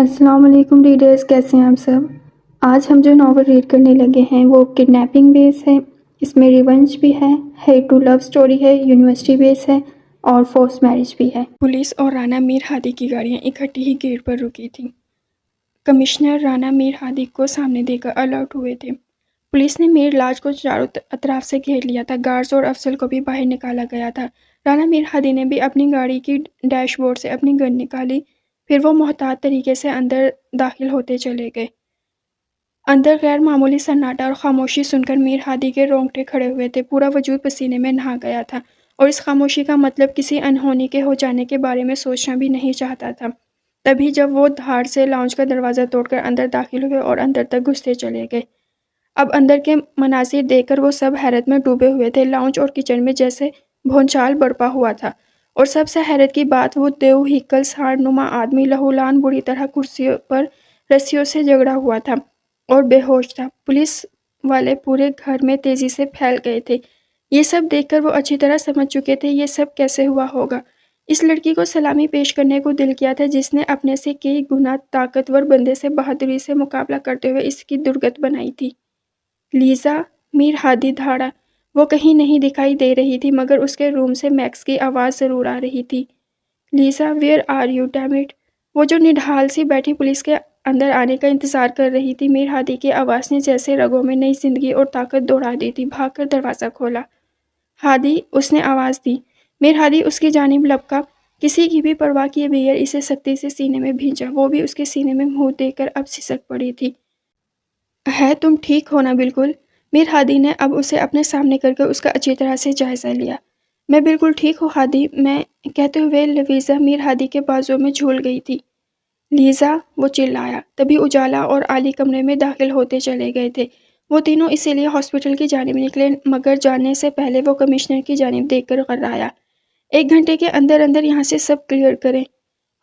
السلام علیکم ریڈرز، کیسے ہیں آپ سب؟ آج ہم جو ناول ریڈ کرنے لگے ہیں وہ کڈنیپنگ بیس ہے۔ اس میں ریونج بھی ہے، ہیٹ ٹو لو سٹوری ہے، یونیورسٹی بیس ہے اور فورس میرج بھی ہے۔ پولیس اور رانا میر ہادی کی گاڑیاں اکٹھی ہی گیٹ پر رکی تھیں۔ کمشنر رانا میر ہادی کو سامنے دیکھ کر الرٹ ہوئے تھے۔ پولیس نے میر لاج کو چاروں اطراف سے گھیر لیا تھا۔ گارڈز اور افسر کو بھی باہر نکالا گیا تھا۔ رانا میر ہادی نے بھی اپنی گاڑی کی ڈیش بورڈ سے اپنی گن نکالی، پھر وہ محتاط طریقے سے اندر داخل ہوتے چلے گئے۔ اندر غیر معمولی سناٹا اور خاموشی سن کر میر ہادی کے رونگٹے کھڑے ہوئے تھے۔ پورا وجود پسینے میں نہا گیا تھا اور اس خاموشی کا مطلب کسی انہونی کے ہو جانے کے بارے میں سوچنا بھی نہیں چاہتا تھا۔ تبھی جب وہ دھاڑ سے لاؤنج کا دروازہ توڑ کر اندر داخل ہوئے اور اندر تک گھستے چلے گئے۔ اب اندر کے مناظر دیکھ کر وہ سب حیرت میں ڈوبے ہوئے تھے۔ لاؤنج اور کچن میں جیسے بھونچال برپا ہوا تھا، اور سب سے حیرت کی بات وہ دیو ہیکل سانڈ نما آدمی لہولان بری طرح کرسیوں پر رسیوں سے جگڑا ہوا تھا اور بے ہوش تھا۔ پولیس والے پورے گھر میں تیزی سے پھیل گئے تھے۔ یہ سب دیکھ کر وہ اچھی طرح سمجھ چکے تھے یہ سب کیسے ہوا ہوگا۔ اس لڑکی کو سلامی پیش کرنے کو دل کیا تھا جس نے اپنے سے کئی گنا طاقتور بندے سے بہادری سے مقابلہ کرتے ہوئے اس کی درگت بنائی تھی۔ لیزا، میر ہادی دھاڑا۔ وہ کہیں نہیں دکھائی دے رہی تھی، مگر اس کے روم سے میکس کی آواز ضرور آ رہی تھی۔ Lisa, where are you damn it? وہ جو نڈھال سی بیٹھی پولیس کے اندر آنے کا انتظار کر رہی تھی۔ میر ہادی کی آواز نے جیسے رگوں میں نئی زندگی اور طاقت دوڑا دی تھی۔ بھاگ کر دروازہ کھولا۔ ہادی، اس نے آواز دی۔ میر ہادی اس کی جانب لپکا، کسی کی بھی پرواہ کیے بغیر اسے سختی سے سینے میں بھینچا۔ وہ بھی اس کے سینے میں منہ دے کر اب سسک پڑی تھی۔ ہے تم ٹھیک ہو نا بالکل؟ میر ہادی نے اب اسے اپنے سامنے کر کے اس کا اچھی طرح سے جائزہ لیا۔ میں بالکل ٹھیک ہوں ہادی، میں کہتے ہوئے لیزا میر ہادی کے بازو میں جھول گئی تھی۔ لیزا، وہ چلایا۔ تبھی اجالا اور علی کمرے میں داخل ہوتے چلے گئے تھے۔ وہ تینوں اسی لیے ہاسپٹل کی جانب نکلے، مگر جانے سے پہلے وہ کمشنر کی جانب دیکھ کر غرایا۔ 1 گھنٹے کے اندر اندر یہاں سے سب کلیئر کریں۔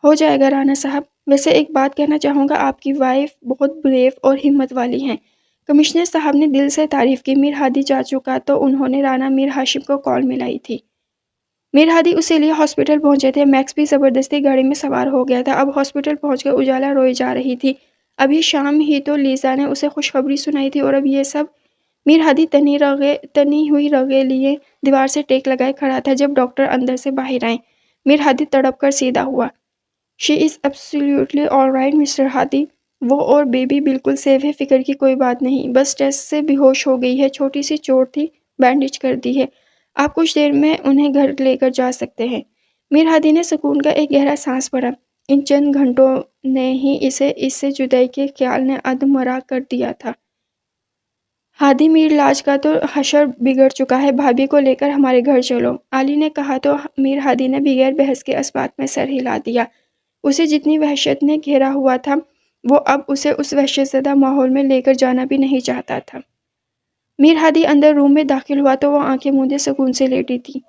ہو جائے گا رانا صاحب۔ ویسے ایک بات کہنا چاہوں گا، آپ کی وائف بہت بریو اور ہمت والی ہیں۔ کمشنر صاحب نے دل سے تعریف کی۔ میر ہادی جا چکا تو انہوں نے رانا میر ہاشم کو کال ملائی تھی۔ میر ہادی اسی لیے ہاسپٹل پہنچے تھے۔ میکس بھی زبردستی گاڑی میں سوار ہو گیا تھا۔ اب ہاسپٹل پہنچ کر اجالا روئی جا رہی تھی۔ ابھی شام ہی تو لیزا نے اسے خوشخبری سنائی تھی اور اب یہ سب۔ میر ہادی تنی ہوئی رگیں لیے دیوار سے ٹیک لگائے کھڑا تھا جب ڈاکٹر اندر سے باہر آئے۔ میر ہادی تڑپ کر سیدھا ہوا۔ She is absolutely all right mister Hadi. وہ اور بیبی بالکل سیف ہے، فکر کی کوئی بات نہیں، بس ٹیسٹ سے بے ہوش ہو گئی ہے، چھوٹی سی چوٹ تھی، بینڈیج کر دی ہے، آپ کچھ دیر میں انہیں گھر لے کر جا سکتے ہیں۔ میر ہادی نے سکون کا ایک گہرا سانس بھرا۔ ان چند گھنٹوں نے ہی اسے اس سے جدائی کے خیال نے ادھمرا کر دیا تھا۔ ہادی، میر لاج کا تو حشر بگڑ چکا ہے، بھابھی کو لے کر ہمارے گھر چلو، علی نے کہا تو میر ہادی نے بغیر بحث کے اس بات میں سر ہلا دیا۔ اسے جتنی وحشت نے گھیرا ہوا تھا، وہ اب اسے اس وحشت زدہ ماحول میں لے کر جانا بھی نہیں چاہتا تھا۔ میر ہادی اندر روم میں داخل ہوا تو وہ آنکھیں موندے سکون سے لیٹی تھی۔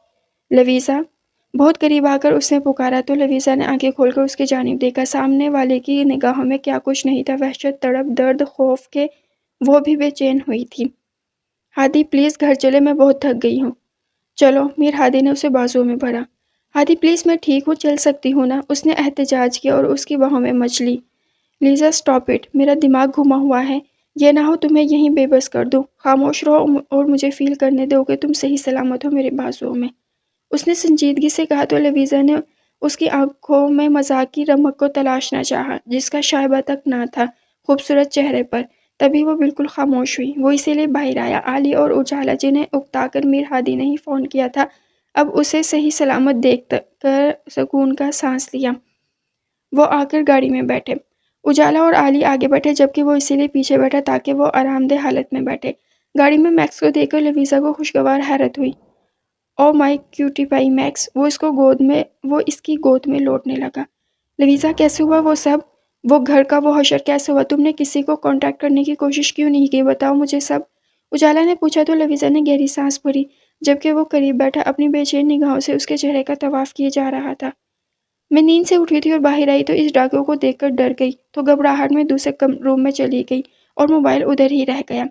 لویزا، بہت قریب آ کر اس نے پکارا تو لویزا نے آنکھیں کھول کر اس کی جانب دیکھا۔ سامنے والے کی نگاہوں میں کیا کچھ نہیں تھا، وحشت، تڑپ، درد، خوف کہ وہ بھی بے چین ہوئی تھی۔ ہادی پلیز گھر چلے، میں بہت تھک گئی ہوں۔ چلو، میر ہادی نے اسے بازو میں بھرا۔ ہادی پلیز، میں ٹھیک ہوں، چل سکتی ہوں نا، اس نے احتجاج کیا اور اس کی باہوں میں مچ لی۔ لیزا سٹاپ اٹ، میرا دماغ گھما ہوا ہے، یہ نہ ہو تمہیں یہیں بے بس کر دوں، خاموش رہو اور مجھے فیل کرنے دو کہ تم صحیح سلامت ہو میرے بازوؤں میں، اس نے سنجیدگی سے کہا تو لویزا نے اس کی آنکھوں میں مذاق کی رمق کو تلاشنا چاہا جس کا شائبہ تک نہ تھا خوبصورت چہرے پر۔ تبھی وہ بالکل خاموش ہوئی۔ وہ اسی لیے باہر آیا۔ علی اور اجالا جنہیں اکتا کر میر ہادی نے ہی فون کیا تھا، اب اسے صحیح سلامت دیکھ کر سکون کا سانس لیا۔ وہ آ کر گاڑی میں بیٹھے۔ اجالا اور علی آگے بیٹھے جبکہ وہ اسی لیے پیچھے بیٹھا تاکہ وہ آرام دہ حالت میں بیٹھے۔ گاڑی میں میکس کو دیکھ کر لویزا کو خوشگوار حیرت ہوئی۔ او مائی کیوٹی پائی میکس، وہ اس کی گود میں لوٹنے لگا۔ لویزا، کیسے ہوا وہ سب؟ وہ گھر کا وہ حشر کیسے ہوا؟ تم نے کسی کو کانٹیکٹ کرنے کی کوشش کیوں نہیں کی؟ بتاؤ مجھے سب، اجالا نے پوچھا تو لویزا نے گہری سانس بھری جبکہ وہ قریب بیٹھا اپنی بے چین نگاہوں سے اس کے چہرے کا طواف کیے جا رہا تھا۔ میں نیند سے اٹھی تھی اور باہر آئی تو اس ڈاکو کو دیکھ کر ڈر گئی، تو گھبراہٹ میں دوسرے روم میں چلی گئی اور موبائل ادھر ہی رہ گیا۔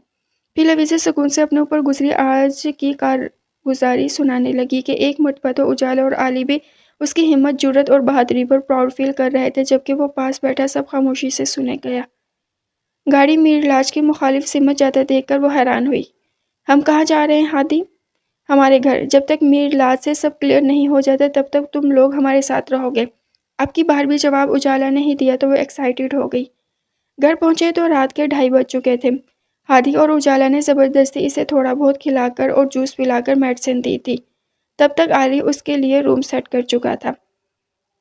پھر لویزا سکون سے اپنے اوپر گزری آج کی کارگزاری سنانے لگی کہ ایک مرتبہ تو اجالا اور علی بھی اس کی ہمت، جرأت اور بہادری پر پراؤڈ فیل کر رہے تھے، جبکہ وہ پاس بیٹھا سب خاموشی سے سنے گیا۔ گاڑی میر لاج کی مخالف سمت جاتا دیکھ کر وہ حیران ہوئی۔ ہم کہاں جا رہے ہیں ہادی؟ ہمارے گھر۔ جب تک میر لاج سے سب کلیئر نہیں ہو جاتا تب تک تم لوگ ہمارے ساتھ رہو گے۔ اب کی بار بھی جواب اجالا نہیں دیا تو وہ ایکسائٹیڈ ہو گئی۔ گھر پہنچے تو رات کے 2:30 بج چکے تھے۔ ہادی اور اجالا نے زبردستی اسے تھوڑا بہت کھلا کر اور جوس پلا کر میڈیسن دی تھی۔ تب تک علی اس کے لیے روم سیٹ کر چکا تھا۔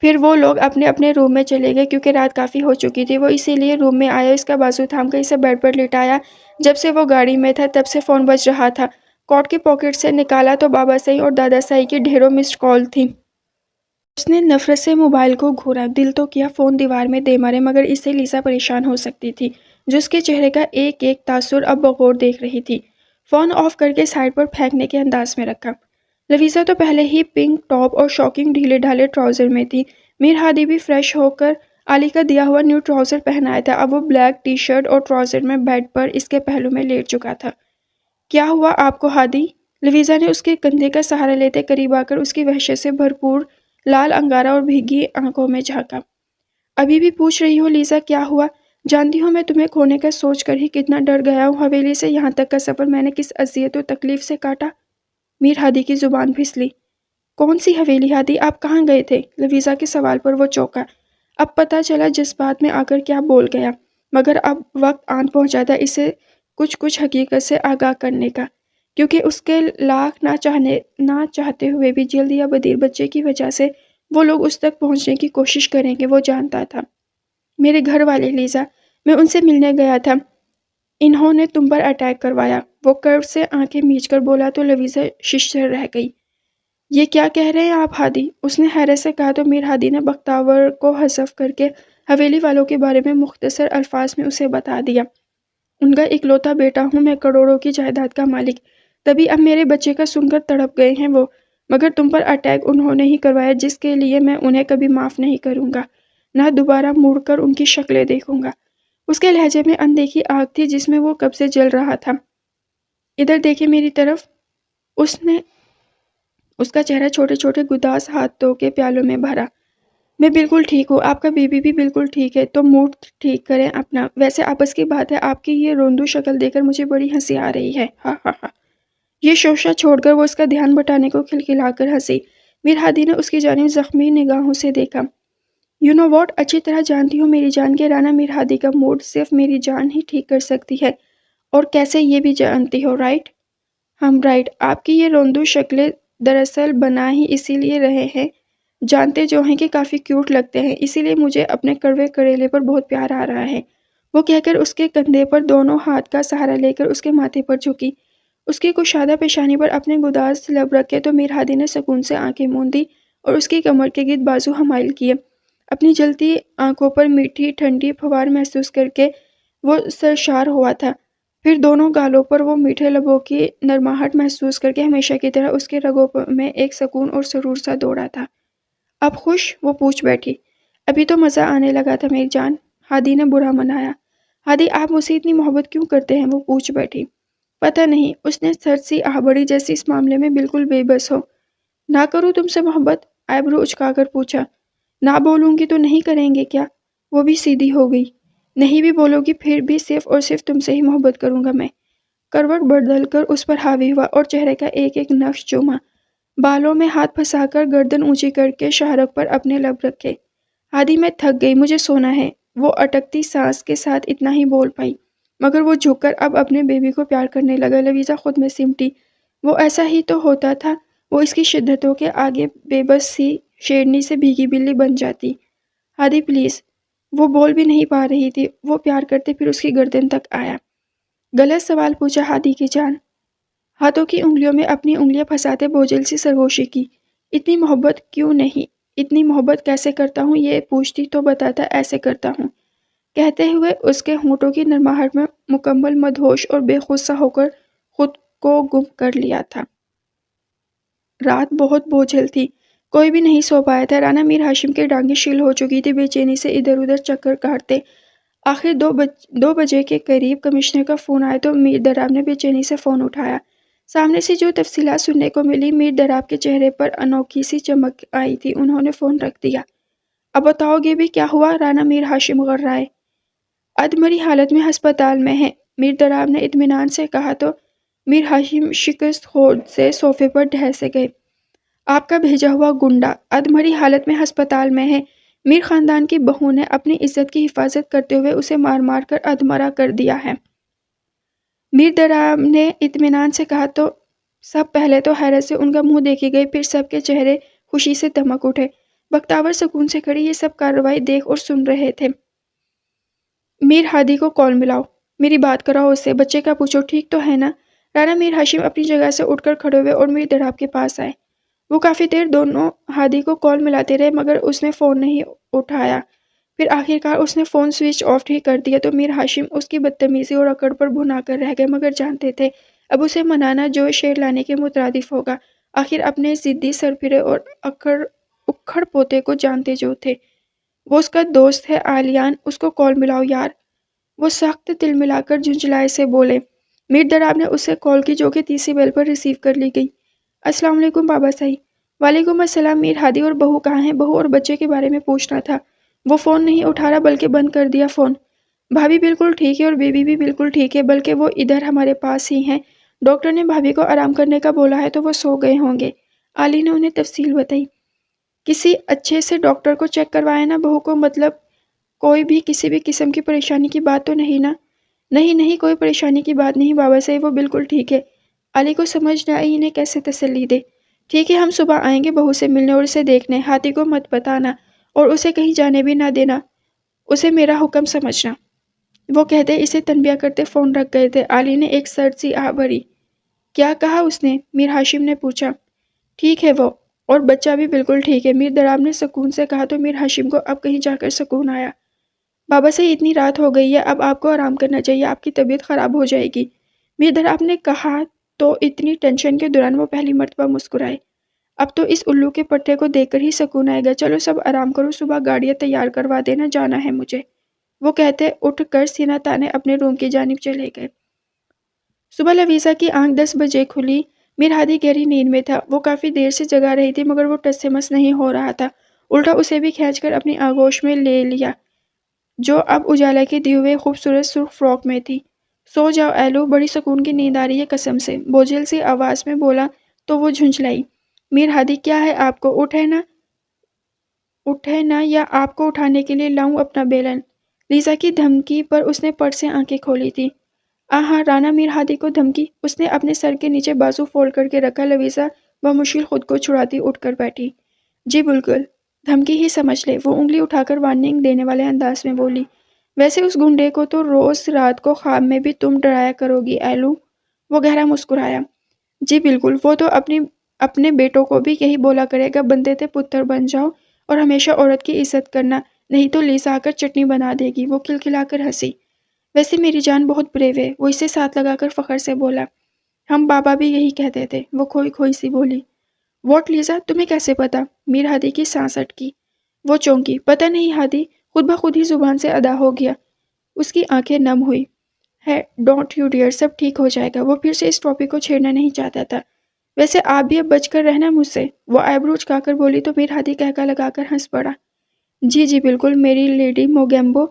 پھر وہ لوگ اپنے اپنے روم میں چلے گئے کیونکہ رات کافی ہو چکی تھی۔ وہ اسی لیے روم میں آیا، اس کا بازو تھام کر اسے بیڈ پر لٹایا۔ جب سے وہ گاڑی میں تھا تب سے فون بج رہا تھا۔ کوٹ کی پاکٹ سے نکالا تو بابا سائی اور دادا سائی کی ڈھیروں مسڈ کال تھی۔ اس نے نفرت سے موبائل کو گھورا۔ دل تو کیا فون دیوار میں دے مارے، مگر اس سے لیزا پریشان ہو سکتی تھی جو اس کے چہرے کا ایک ایک تاثر اب بغور دیکھ رہی تھی۔ فون آف کر کے سائڈ پر پھینکنے کے انداز میں رکھا۔ لویزا تو پہلے ہی پنک ٹاپ اور شاکنگ ڈھیلے ڈھالے ٹراؤزر میں تھی۔ میر ہادی بھی فریش ہو کر علی کا دیا ہوا نیو ٹراؤزر پہنایا تھا۔ اب وہ بلیک ٹی شرٹ اور ٹراؤزر میں بیڈ پر اس کے پہلو میں لیٹ چکا تھا۔ کیا ہوا آپ کو ہادی؟ لویزا نے اس کے کندھے کا سہارا لیتے قریب آ کر اس کی وحشت سے بھرپور لال انگارہ اور بھیگی آنکھوں میں جھانکا۔ ابھی بھی پوچھ رہی ہو لیزا کیا ہوا؟ جانتی ہو میں تمہیں کھونے کا سوچ کر ہی کتنا ڈر گیا ہوں۔ حویلی سے یہاں تک کا سفر میں نے کس اذیت و تکلیف سے کاٹا۔ میر ہادی کی زبان پھسلی۔ کون سی حویلی ہادی؟ آپ کہاں گئے تھے؟ لویزا کے سوال پر وہ چونکا۔ اب پتہ چلا جس بات میں آ کر کیا بول گیا، مگر اب وقت آن پہنچا تھا اسے کچھ حقیقت سے آگاہ کرنے کا، کیونکہ اس کے لاکھ نہ چاہتے ہوئے بھی جلد یا بدیر بچے کی وجہ سے وہ لوگ اس تک پہنچنے کی کوشش کریں گے۔ وہ جانتا تھا۔ میرے گھر والے لیزا، میں ان سے ملنے گیا تھا، انہوں نے تم پر اٹیک کروایا۔ وہ کرب سے آنکھیں میچ کر بولا تو لویزا ششدر رہ گئی۔ یہ کیا کہہ رہے ہیں آپ ہادی؟ اس نے حیرت سے کہا تو میر ہادی نے بختاور کو حذف کر کے حویلی والوں کے بارے میں مختصر الفاظ میں اسے بتا دیا۔ ان کا اکلوتا بیٹا ہوں میں، کروڑوں کی جائیداد کا مالک۔ تبھی اب میرے بچے کا سن کر تڑپ گئے ہیں وہ، مگر تم پر اٹیک انہوں نے ہی کروایا، جس کے لیے میں انہیں کبھی معاف نہیں کروں گا، نہ دوبارہ مڑ کر ان کی شکلیں دیکھوں گا۔ اس کے لہجے میں اندیکھی آگ تھی جس میں وہ کب سے جل رہا تھا۔ ادھر دیکھیں میری طرف۔ اس کا چہرہ چھوٹے چھوٹے گداز ہاتھوں کے پیالوں میں بھرا۔ میں بالکل ٹھیک ہوں، آپ کا بیبی بھی بالکل ٹھیک ہے، تو موڈ ٹھیک کریں اپنا۔ ویسے آپس کی بات ہے، آپ کی یہ روندو شکل دیکھ کر مجھے بڑی ہنسی آ رہی ہے، ہا ہا ہا۔ یہ شوشہ چھوڑ کر وہ اس کا دھیان بٹانے کو کھلکھلا کر ہنسی۔ میر ہادی نے اس کی جانب زخمی نگاہوں سے دیکھا۔ یو نو واٹ، اچھی طرح جانتی ہوں میری جان کے رانا، میر ہادی کا موڈ صرف میری جان ہی ٹھیک کر سکتی ہے، اور کیسے یہ بھی جانتی ہو، رائٹ؟ ہم رائٹ۔ آپ کی یہ روندو شکلیں دراصل بنا ہی اسی لیے رہے ہیں، جانتے جو ہیں کہ کافی کیوٹ لگتے ہیں، اسی لیے مجھے اپنے کڑوے کریلے پر بہت پیار آ رہا ہے۔ وہ کہہ کر اس کے کندھے پر دونوں ہاتھ کا سہارا لے کر اس کے ماتھے پر جھکی، اس کی کشادہ پیشانی پر اپنے گداز لب رکھے تو میر ہادی نے سکون سے آنکھیں موند دی اور اس کی کمر کے گرد بازو حمائل کیے۔ اپنی جلتی آنکھوں پر میٹھی ٹھنڈی پھوار محسوس کر کے وہ سرشار ہوا تھا، پھر دونوں گالوں پر وہ میٹھے لبوں کی نرماہٹ محسوس کر کے ہمیشہ کی طرح اس کے رگوں میں ایک سکون اور سرور سا دوڑا تھا۔ اب خوش؟ وہ پوچھ بیٹھی۔ ابھی تو مزہ آنے لگا تھا میری جان، ہادی نے برا منایا۔ ہادی آپ مجھ سے اتنی محبت کیوں کرتے ہیں؟ وہ پوچھ بیٹھی۔ پتہ نہیں، اس نے سرد سی آہ بڑی جیسی اس معاملے میں بالکل بے بس ہو۔ نہ کروں تم سے محبت؟ آئیبرو اچکا کر پوچھا۔ نہ بولوں گی تو نہیں کریں گے کیا؟ وہ بھی سیدھی ہو گئی۔ نہیں بھی بولو گی پھر بھی صرف اور صرف تم سے ہی محبت کروں گا میں۔ کروٹ بدل کر اس پر حاوی ہوا اور چہرے کا ایک ایک نقش چوما، بالوں میں ہاتھ پھنسا کر گردن اونچی کر کے شاہرگ پر اپنے لب رکھے۔ ہادی میں تھک گئی، مجھے سونا ہے، وہ اٹکتی سانس کے ساتھ اتنا ہی بول پائی، مگر وہ جھک کر اب اپنے بیبی کو پیار کرنے لگا۔ لویزا خود میں سمٹی، وہ ایسا ہی تو ہوتا تھا، وہ اس کی شدتوں کے آگے بے بس سی شیرنی سے بھیگی بلی بن جاتی۔ ہادی پلیز، وہ بول بھی نہیں پا رہی تھی، وہ پیار کرتے پھر اس کی گردن تک آیا۔ غلط سوال پوچھا ہادی کی جان۔ ہاتھوں کی انگلیوں میں اپنی انگلیاں پھنساتے بوجھل سی سرگوشی کی۔ اتنی محبت کیوں نہیں، اتنی محبت کیسے کرتا ہوں، یہ پوچھتی تو بتاتا ایسے کرتا ہوں، کہتے ہوئے اس کے ہونٹوں کی نرماہٹ میں مکمل مدہوش اور بے خود سا ہو کر خود کو گم کر لیا تھا۔ رات بہت بوجھل تھی، کوئی بھی نہیں سو پایا تھا۔ رانا میر ہاشم کے ڈانگیں شل ہو چکی تھی، بے چینی سے ادھر ادھر چکر کاٹتے۔ آخر 2 بجے کے قریب کمشنر کا فون آیا تو میر دراب نے بے چینی سے فون اٹھایا۔ سامنے سے جو تفصیلات سننے کو ملی، میر دراب کے چہرے پر انوکھی سی چمک آئی تھی۔ انہوں نے فون رکھ دیا۔ اب بتاؤ گے بھی کیا ہوا؟ رانا میر ہاشم غرائے۔ ادمری حالت میں ہسپتال میں ہیں، میر دراب نے اطمینان سے کہا تو میر ہاشم شکست خورد سے صوفے پر ڈھسے گئے۔ آپ کا بھیجا ہوا گنڈا ادمری حالت میں ہسپتال میں ہے۔ میر خاندان کی بہو نے اپنی عزت کی حفاظت کرتے ہوئے اسے مار مار کر ادمرا کر دیا ہے، میر دراب نے اطمینان سے کہا تو سب پہلے تو حیرت سے ان کا منہ دیکھے گئے، پھر سب کے چہرے خوشی سے دمک اٹھے۔ بختیور سکون سے کھڑے یہ سب کارروائی دیکھ اور سن رہے تھے۔ میر ہادی کو کال ملاؤ، میری بات کراؤ اس سے، بچے کا پوچھو ٹھیک تو ہے نا؟ رانا میر ہاشم اپنی جگہ سے اٹھ کر کھڑے ہوئے اور میر دراب کے پاس آئے۔ وہ کافی دیر دونوں ہادی کو کال ملاتے رہے مگر اس نے فون نہیں اٹھایا۔ پھر آخرکار اس نے فون سوئچ آف ہی کر دیا تو میر ہاشم اس کی بدتمیزی اور اکڑ پر بھنا کر رہ گئے، مگر جانتے تھے اب اسے منانا جو شیر لانے کے مترادف ہوگا۔ آخر اپنے ضدی سرپھرے اور اکھڑ پوتے کو جانتے جو تھے، وہ اس کا دوست ہے عالیان، اس کو کال ملاؤ یار، وہ سخت دل ملا کر جھنجھلائے سے بولے۔ میر دراب نے اس سے کال کی جو کہ تیسری بیل پر ریسیو کر لی گئی۔ السلام علیکم بابا صاحب۔ وعلیکم السلام، میر ہادی اور بہو کہاں ہیں؟ بہو اور بچے کے بارے میں پوچھنا تھا۔ وہ فون نہیں اٹھا رہا بلکہ بند کر دیا فون۔ بھابھی بالکل ٹھیک ہے اور بیبی بھی بالکل ٹھیک ہے، بلکہ وہ ادھر ہمارے پاس ہی ہیں۔ ڈاکٹر نے بھابھی کو آرام کرنے کا بولا ہے تو وہ سو گئے ہوں گے۔ علی نے انہیں تفصیل بتائی۔ کسی اچھے سے ڈاکٹر کو چیک کروایا نا بہو کو؟ مطلب کوئی بھی کسی بھی قسم کی پریشانی کی بات تو نہیں نا؟ نہیں کوئی پریشانی کی بات نہیں بابا صاحب، وہ بالکل ٹھیک ہے۔ علی کو سمجھ نہ آئی انہیں کیسے تسلی دے۔ ٹھیک ہے، ہم صبح آئیں گے بہو سے ملنے اور اسے دیکھنے۔ ہاتھی کو مت بتانا اور اسے کہیں جانے بھی نہ دینا، اسے میرا حکم سمجھنا۔ وہ کہتے اسے تنبیہ کرتے فون رکھ گئے تھے۔ علی نے ایک سرد سی آہ بھری۔ کیا کہا اس نے؟ میر ہاشم نے پوچھا۔ ٹھیک ہے وہ، اور بچہ بھی بالکل ٹھیک ہے، میر دراب نے سکون سے کہا تو میر ہاشم کو اب کہیں جا کر سکون آیا۔ بابا سے اتنی رات ہو گئی ہے، اب آپ کو آرام کرنا چاہیے، آپ کی طبیعت خراب ہو جائے گی، میر دراب نے کہا تو اتنی ٹینشن کے دوران وہ پہلی مرتبہ مسکرائے۔ اب تو اس الو کے پٹھے کو دیکھ کر ہی سکون آئے گا، چلو سب آرام کرو، صبح گاڑیاں تیار کروا دینا، جانا ہے مجھے۔ وہ کہتے اٹھ کر سینہ تانے اپنے روم کی جانب چلے گئے۔ صبح لویزا کی آنکھ 10 بجے کھلی۔ میر ہادی گہری نیند میں تھا۔ وہ کافی دیر سے جگا رہی تھی مگر وہ ٹس سے مس نہیں ہو رہا تھا، الٹا اسے بھی کھینچ کر اپنی آغوش میں لے لیا جو اب اجالا کی دی ہوئے خوبصورت سرخ فراک میں تھی۔ سو جاؤ ایلو، بڑی سکون کی نیند آ رہی ہے قسم سے، بوجھل سی آواز میں بولا تو وہ جھنجھلائی۔ میر ہادی کیا ہے آپ کو؟ اٹھے نا یا آپ کو اٹھانے کے لیے لاؤں اپنا بیلن؟ لیزا کی دھمکی پر اس نے پٹ سے آنکھیں کھولی تھی۔ آہا، رانا میر ہادی کو دھمکی؟ اس نے اپنے سر کے نیچے بازو فولڈ کر کے رکھا۔ لویزا بمشکل خود کو چھڑاتی اٹھ کر بیٹھی۔ جی بالکل، دھمکی ہی سمجھ لے، وہ انگلی اٹھا کر وارننگ دینے والے انداز میں بولی۔ ویسے اس گنڈے کو تو روز رات کو خواب میں بھی تم ڈرایا کرو گی ایلو۔ وہ گہرا مسکرایا۔ جی بالکل، وہ تو اپنے بیٹوں کو بھی یہی بولا کرے گا، بندے تے پتر بن جاؤ اور ہمیشہ عورت کی عزت کرنا، نہیں تو لیزا آ کر چٹنی بنا دے گی۔ وہ کھلکھلا کر ہنسی۔ ویسے میری جان بہت بریو ہے، وہ اسے ساتھ لگا کر فخر سے بولا۔ ہم بابا بھی یہی کہتے تھے، وہ کھوئی کھوئی سی بولی۔ واٹ لیزا، تمہیں کیسے پتا؟ میر ہادی کی سانس اٹکی۔ وہ چونکی۔ پتہ نہیں ہادی، خود بخود ہی زبان سے ادا ہو گیا۔ اس کی آنکھیں نم ہوئی ہے۔ ڈونٹ یو ڈیئر، سب ٹھیک ہو جائے گا۔ وہ پھر سے اس ٹاپک کو چھیڑنا نہیں چاہتا تھا۔ ویسے آپ بھی اب بچ کر رہنا مجھ سے، وہ آئیبرو چکا کر بولی تو میر ہادی کہکا لگا کر ہنس پڑا۔ جی بالکل میری لیڈی موگیمبو،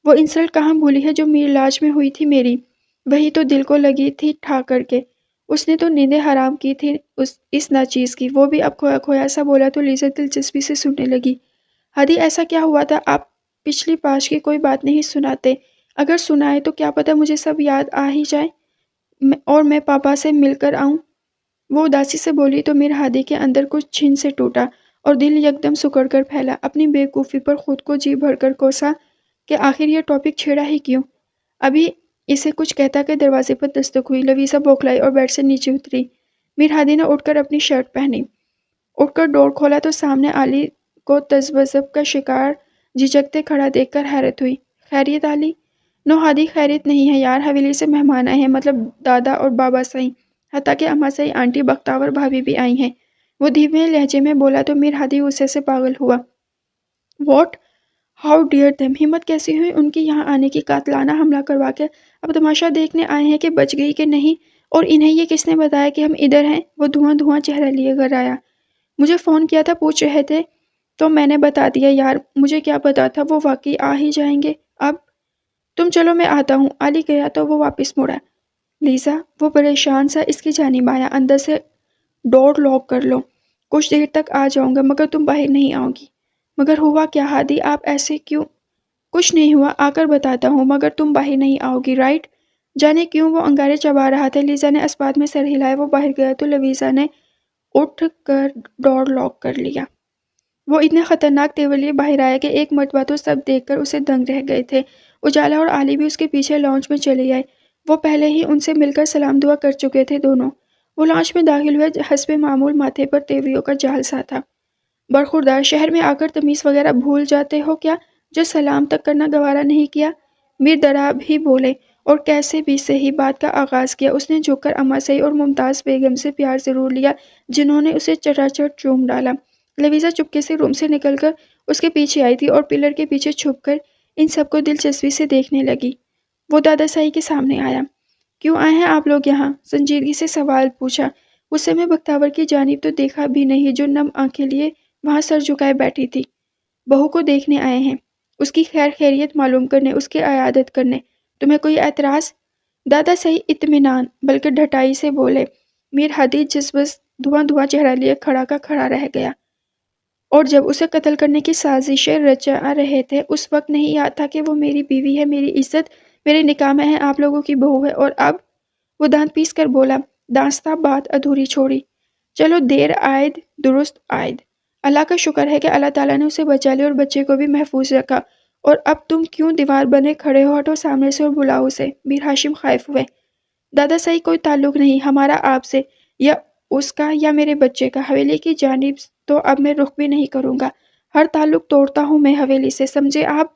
وہ انسلٹ کہاں بھولی ہے جو میر لاج میں ہوئی تھی میری، وہی تو دل کو لگی تھی ٹھا کر کے، اس نے تو نیندیں حرام کی تھی اس ناچیز کی۔ وہ بھی اب کھویا کھویا سا بولا تو لیزا دلچسپی سے سننے لگی۔ ہادی ایسا کیا ہوا تھا؟ آپ پچھلی پاش کی کوئی بات نہیں سناتے، اگر سنائے تو کیا پتہ مجھے سب یاد آ ہی جائے اور میں پاپا سے مل کر آؤں۔ وہ اداسی سے بولی تو میر ہادی کے اندر کچھ چھن سے ٹوٹا اور دل یکدم سکڑ کر پھیلا۔ اپنی بے وقوفی پر خود کو جی بھر کر کوسا کہ آخر یہ ٹاپک چھیڑا ہی کیوں۔ ابھی اسے کچھ کہتا کہ دروازے پر دستک ہوئی۔ لویزا بوکھلائی اور بیڈ سے نیچے اتری۔ میر ہادی نے اٹھ کر اپنی شرٹ پہنی، اٹھ کر ڈور کھولا تو سامنے علی کو تذبذب کا شکار جھجکتے کھڑا دیکھ کر حیرت ہوئی۔ خیریت علی؟ نو ہادی، خیریت نہیں ہے یار، حویلی سے مہمان آئے ہیں، مطلب دادا اور بابا سائی، حتیٰ کہ اماں سائی، آنٹی بختیور بھابھی بھی آئی ہیں۔ وہ دھیمے لہجے میں بولا تو میر ہادی غصے سے پاگل ہوا۔ واٹ؟ ہاؤ ڈیئر دیم، ہمت کیسی ہوئی ان کی یہاں آنے کی، قاتلانہ حملہ کروا کے اب تماشا دیکھنے آئے ہیں کہ بچ گئی کہ نہیں؟ اور انہیں یہ کس نے بتایا کہ ہم ادھر ہیں؟ وہ دھواں دھواں چہرہ لیے گھر آیا۔ مجھے فون کیا تھا، پوچھ رہے تھے تو میں نے بتا دیا یار، مجھے کیا پتا تھا وہ واقعی آ ہی جائیں گے۔ اب تم چلو میں آتا ہوں۔ علی گیا تو وہ واپس مڑا۔ لیزا، وہ پریشان سا اس کی جانب آیا، اندر سے ڈور لاک کر لو، کچھ دیر تک آ جاؤں گا مگر تم باہر نہیں آؤ گی۔ مگر ہوا کیا ہادی، آپ ایسے کیوں؟ کچھ نہیں ہوا، آ کر بتاتا ہوں، مگر تم باہر نہیں آؤ گی، رائٹ؟ جانے کیوں وہ انگارے چبا رہا تھا۔ لیزا نے اسبات میں سر ہلایا۔ وہ باہر گیا تو لیزا نے اٹھ کر ڈور لاک کر لیا۔ وہ اتنے خطرناک تیور لیے باہر آیا کہ ایک مرتبہ تو سب دیکھ کر اسے دنگ رہ گئے تھے۔ اجالا اور علی بھی اس کے پیچھے لانچ میں چلے آئے۔ وہ پہلے ہی ان سے مل کر سلام دعا کر چکے تھے دونوں۔ وہ لانچ میں داخل ہوئے، حسب معمول ماتھے پر تیوریوں کا جال سا تھا۔ برخوردار، شہر میں آ کر تمیز وغیرہ بھول جاتے ہو کیا، جو سلام تک کرنا گوارا نہیں کیا؟ میر دراب ہی بولے اور کیسے بھی صحیح بات کا آغاز کیا۔ اس نے جھک کر اما صحیح اور ممتاز بیگم سے پیار ضرور لیا، جنہوں نے اسے چٹاچٹ چوم ڈالا۔ لیزا چپکے سے روم سے نکل کر اس کے پیچھے آئی تھی اور پلر کے پیچھے چھپ کر ان سب کو دلچسپی سے دیکھنے لگی۔ وہ دادا صاحب کے سامنے آیا۔ کیوں آئے ہیں آپ لوگ یہاں؟ سنجیدگی سے سوال پوچھا۔ غصے میں بختیور کی جانب تو دیکھا بھی نہیں، جو نم آنکھیں لیے وہاں سر جھکائے بیٹھی تھی۔ بہو کو دیکھنے آئے ہیں، اس کی خیر خیریت معلوم کرنے، اس کی عیادت کرنے۔ تمہیں کوئی اعتراض؟ دادا صحیح اطمینان بلکہ ڈھٹائی سے بولے۔ میر ہادی جس بس دھواں دھواں چہرہ لیے کھڑا کا کھڑا رہ گیا۔ اور جب اسے قتل کرنے کی سازشیں رچا رہے تھے، اس وقت نہیں یاد تھا کہ وہ میری بیوی ہے، میری عزت میرے نکاح میں ہے، آپ لوگوں کی بہو ہے، اور اب؟ وہ دانت پیس کر بولا۔ داستہ بات ادھوری چھوڑی۔ چلو، دیر آئید درست آئید۔ اللہ کا شکر ہے کہ اللہ تعالیٰ نے اسے بچا لیا اور بچے کو بھی محفوظ رکھا۔ اور اب تم کیوں دیوار بنے کھڑے ہو؟ ہٹو سامنے سے اور بلاؤ اسے۔ میر ہاشم خائف ہوئے۔ دادا صحیح کوئی تعلق نہیں ہمارا آپ سے، یا اس کا یا میرے بچے کا۔ حویلی کی جانب تو اب میں رخ بھی نہیں کروں گا۔ ہر تعلق توڑتا ہوں میں حویلی سے، سمجھے آپ؟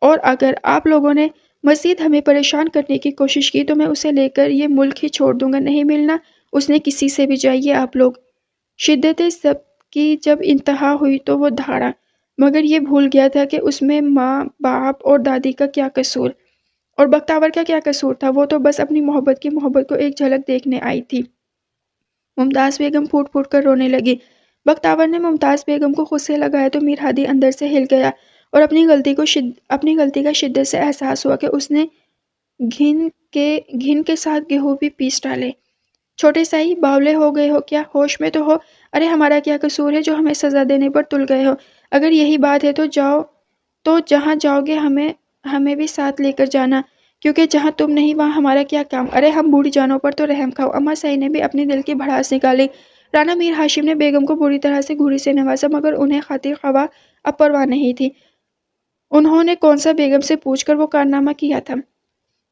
اور اگر آپ لوگوں نے مزید ہمیں پریشان کرنے کی کوشش کی تو میں اسے لے کر یہ ملک ہی چھوڑ دوں گا، نہیں ملنا اس نے کسی سے بھی۔ جائیے آپ لوگ۔ شدت سب کی جب انتہا ہوئی تو وہ دھاڑا، مگر یہ بھول گیا تھا کہ اس میں ماں باپ اور دادی کا کیا قصور، اور بختیور کا کیا قصور تھا؟ وہ تو بس اپنی محبت کی محبت کو ایک جھلک دیکھنے آئی تھی۔ ممتاز بیگم پھوٹ پھوٹ کر رونے لگی۔ بختیور نے ممتاز بیگم کو خود سے لگایا تو میر ہادی اندر سے ہل گیا اور اپنی غلطی کا شدت سے احساس ہوا کہ اس نے گھن کے ساتھ گیہوں بھی پیس ڈالے۔ چھوٹے سائی، باولے ہو گئے ہو کیا؟ ہوش میں تو ہو۔ ارے ہمارا کیا قصور ہے جو ہمیں سزا دینے پر تل گئے ہو؟ اگر یہی بات ہے تو جاؤ، تو جہاں جاؤ گے ہمیں بھی ساتھ لے کر جانا، کیونکہ جہاں تم نہیں وہاں ہمارا کیا کام؟ ارے ہم بوڑھی جانوں پر تو رحم کھاؤ۔ اما صاحب نے بھی اپنے دل کی بھڑاس نکالی۔ رانا میر ہاشم نے بیگم کو بری طرح سے گھوری سے نوازا، مگر انہیں خاطر خواہ اب پرواہ نہیں تھی۔ انہوں نے کون سا بیگم سے پوچھ کر وہ کارنامہ کیا تھا؟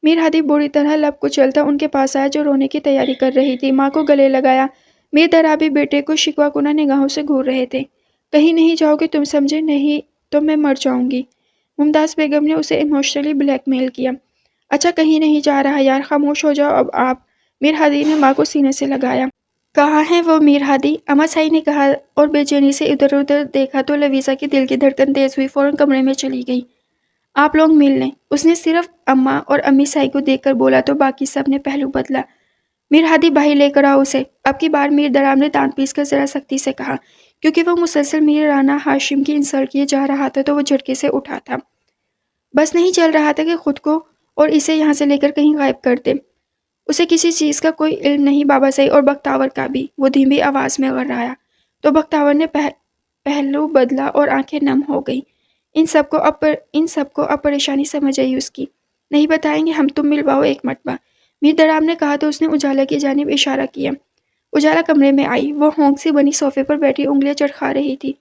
میر ہادی بری طرح لب کچلتا ان کے پاس آیا جو رونے کی تیاری کر رہی تھی، ماں کو گلے لگایا۔ میر درابی بیٹے کو شکوہ کنہ نگاہوں سے گھور رہے تھے۔ کہیں نہیں جاؤ گے تم، سمجھے؟ نہیں تو میں مر جاؤں گی۔ ممتاز بیگم نے اسے ایموشنلی بلیک میل کیا۔ اچھا کہیں نہیں جا رہا یار، خاموش ہو جاؤ اب آپ۔ میر ہادی نے ماں کو سینے سے لگایا۔ کہاں ہیں وہ میر ہادی؟ اما صاحب نے کہا اور بے چینی سے ادھر ادھر دیکھا تو لیزا کی دل کی دھڑکن تیز ہوئی، فوراً کمرے میں چلی گئی۔ آپ لوگ مل لیں۔ اس نے صرف اماں اور امی صاحب کو دیکھ کر بولا تو باقی سب نے پہلو بدلا۔ میر ہادی باہر لے کر آؤ اسے۔ اب کی بار میر دراب نے دانت پیس کر ذرا سختی سے کہا، کیونکہ وہ مسلسل میر رانا ہاشم کی انسلٹ کیے جا رہا تھا تو وہ جھٹکے سے اٹھا تھا۔ بس نہیں چل رہا تھا کہ خود کو اور اسے یہاں سے لے کر کہیں غائب کر دے۔ اسے کسی چیز کا کوئی علم نہیں، بابا صاحب اور بختیور کا بھی۔ وہ دھیمی آواز میں غرایا تو بختیور نے پہلو بدلا اور آنکھیں نم ہو گئیں۔ ان سب کو اب پریشانی سمجھ آئی اس کی۔ نہیں بتائیں گے ہم، تم ملواؤ ایک مرتبہ، میر دراب نے کہا تو اس نے اجالا کی جانب اشارہ کیا۔ اجالا کمرے میں آئی۔ وہ ہونک سی بنی صوفے پر بیٹھی انگلیاں چرخا رہی تھی۔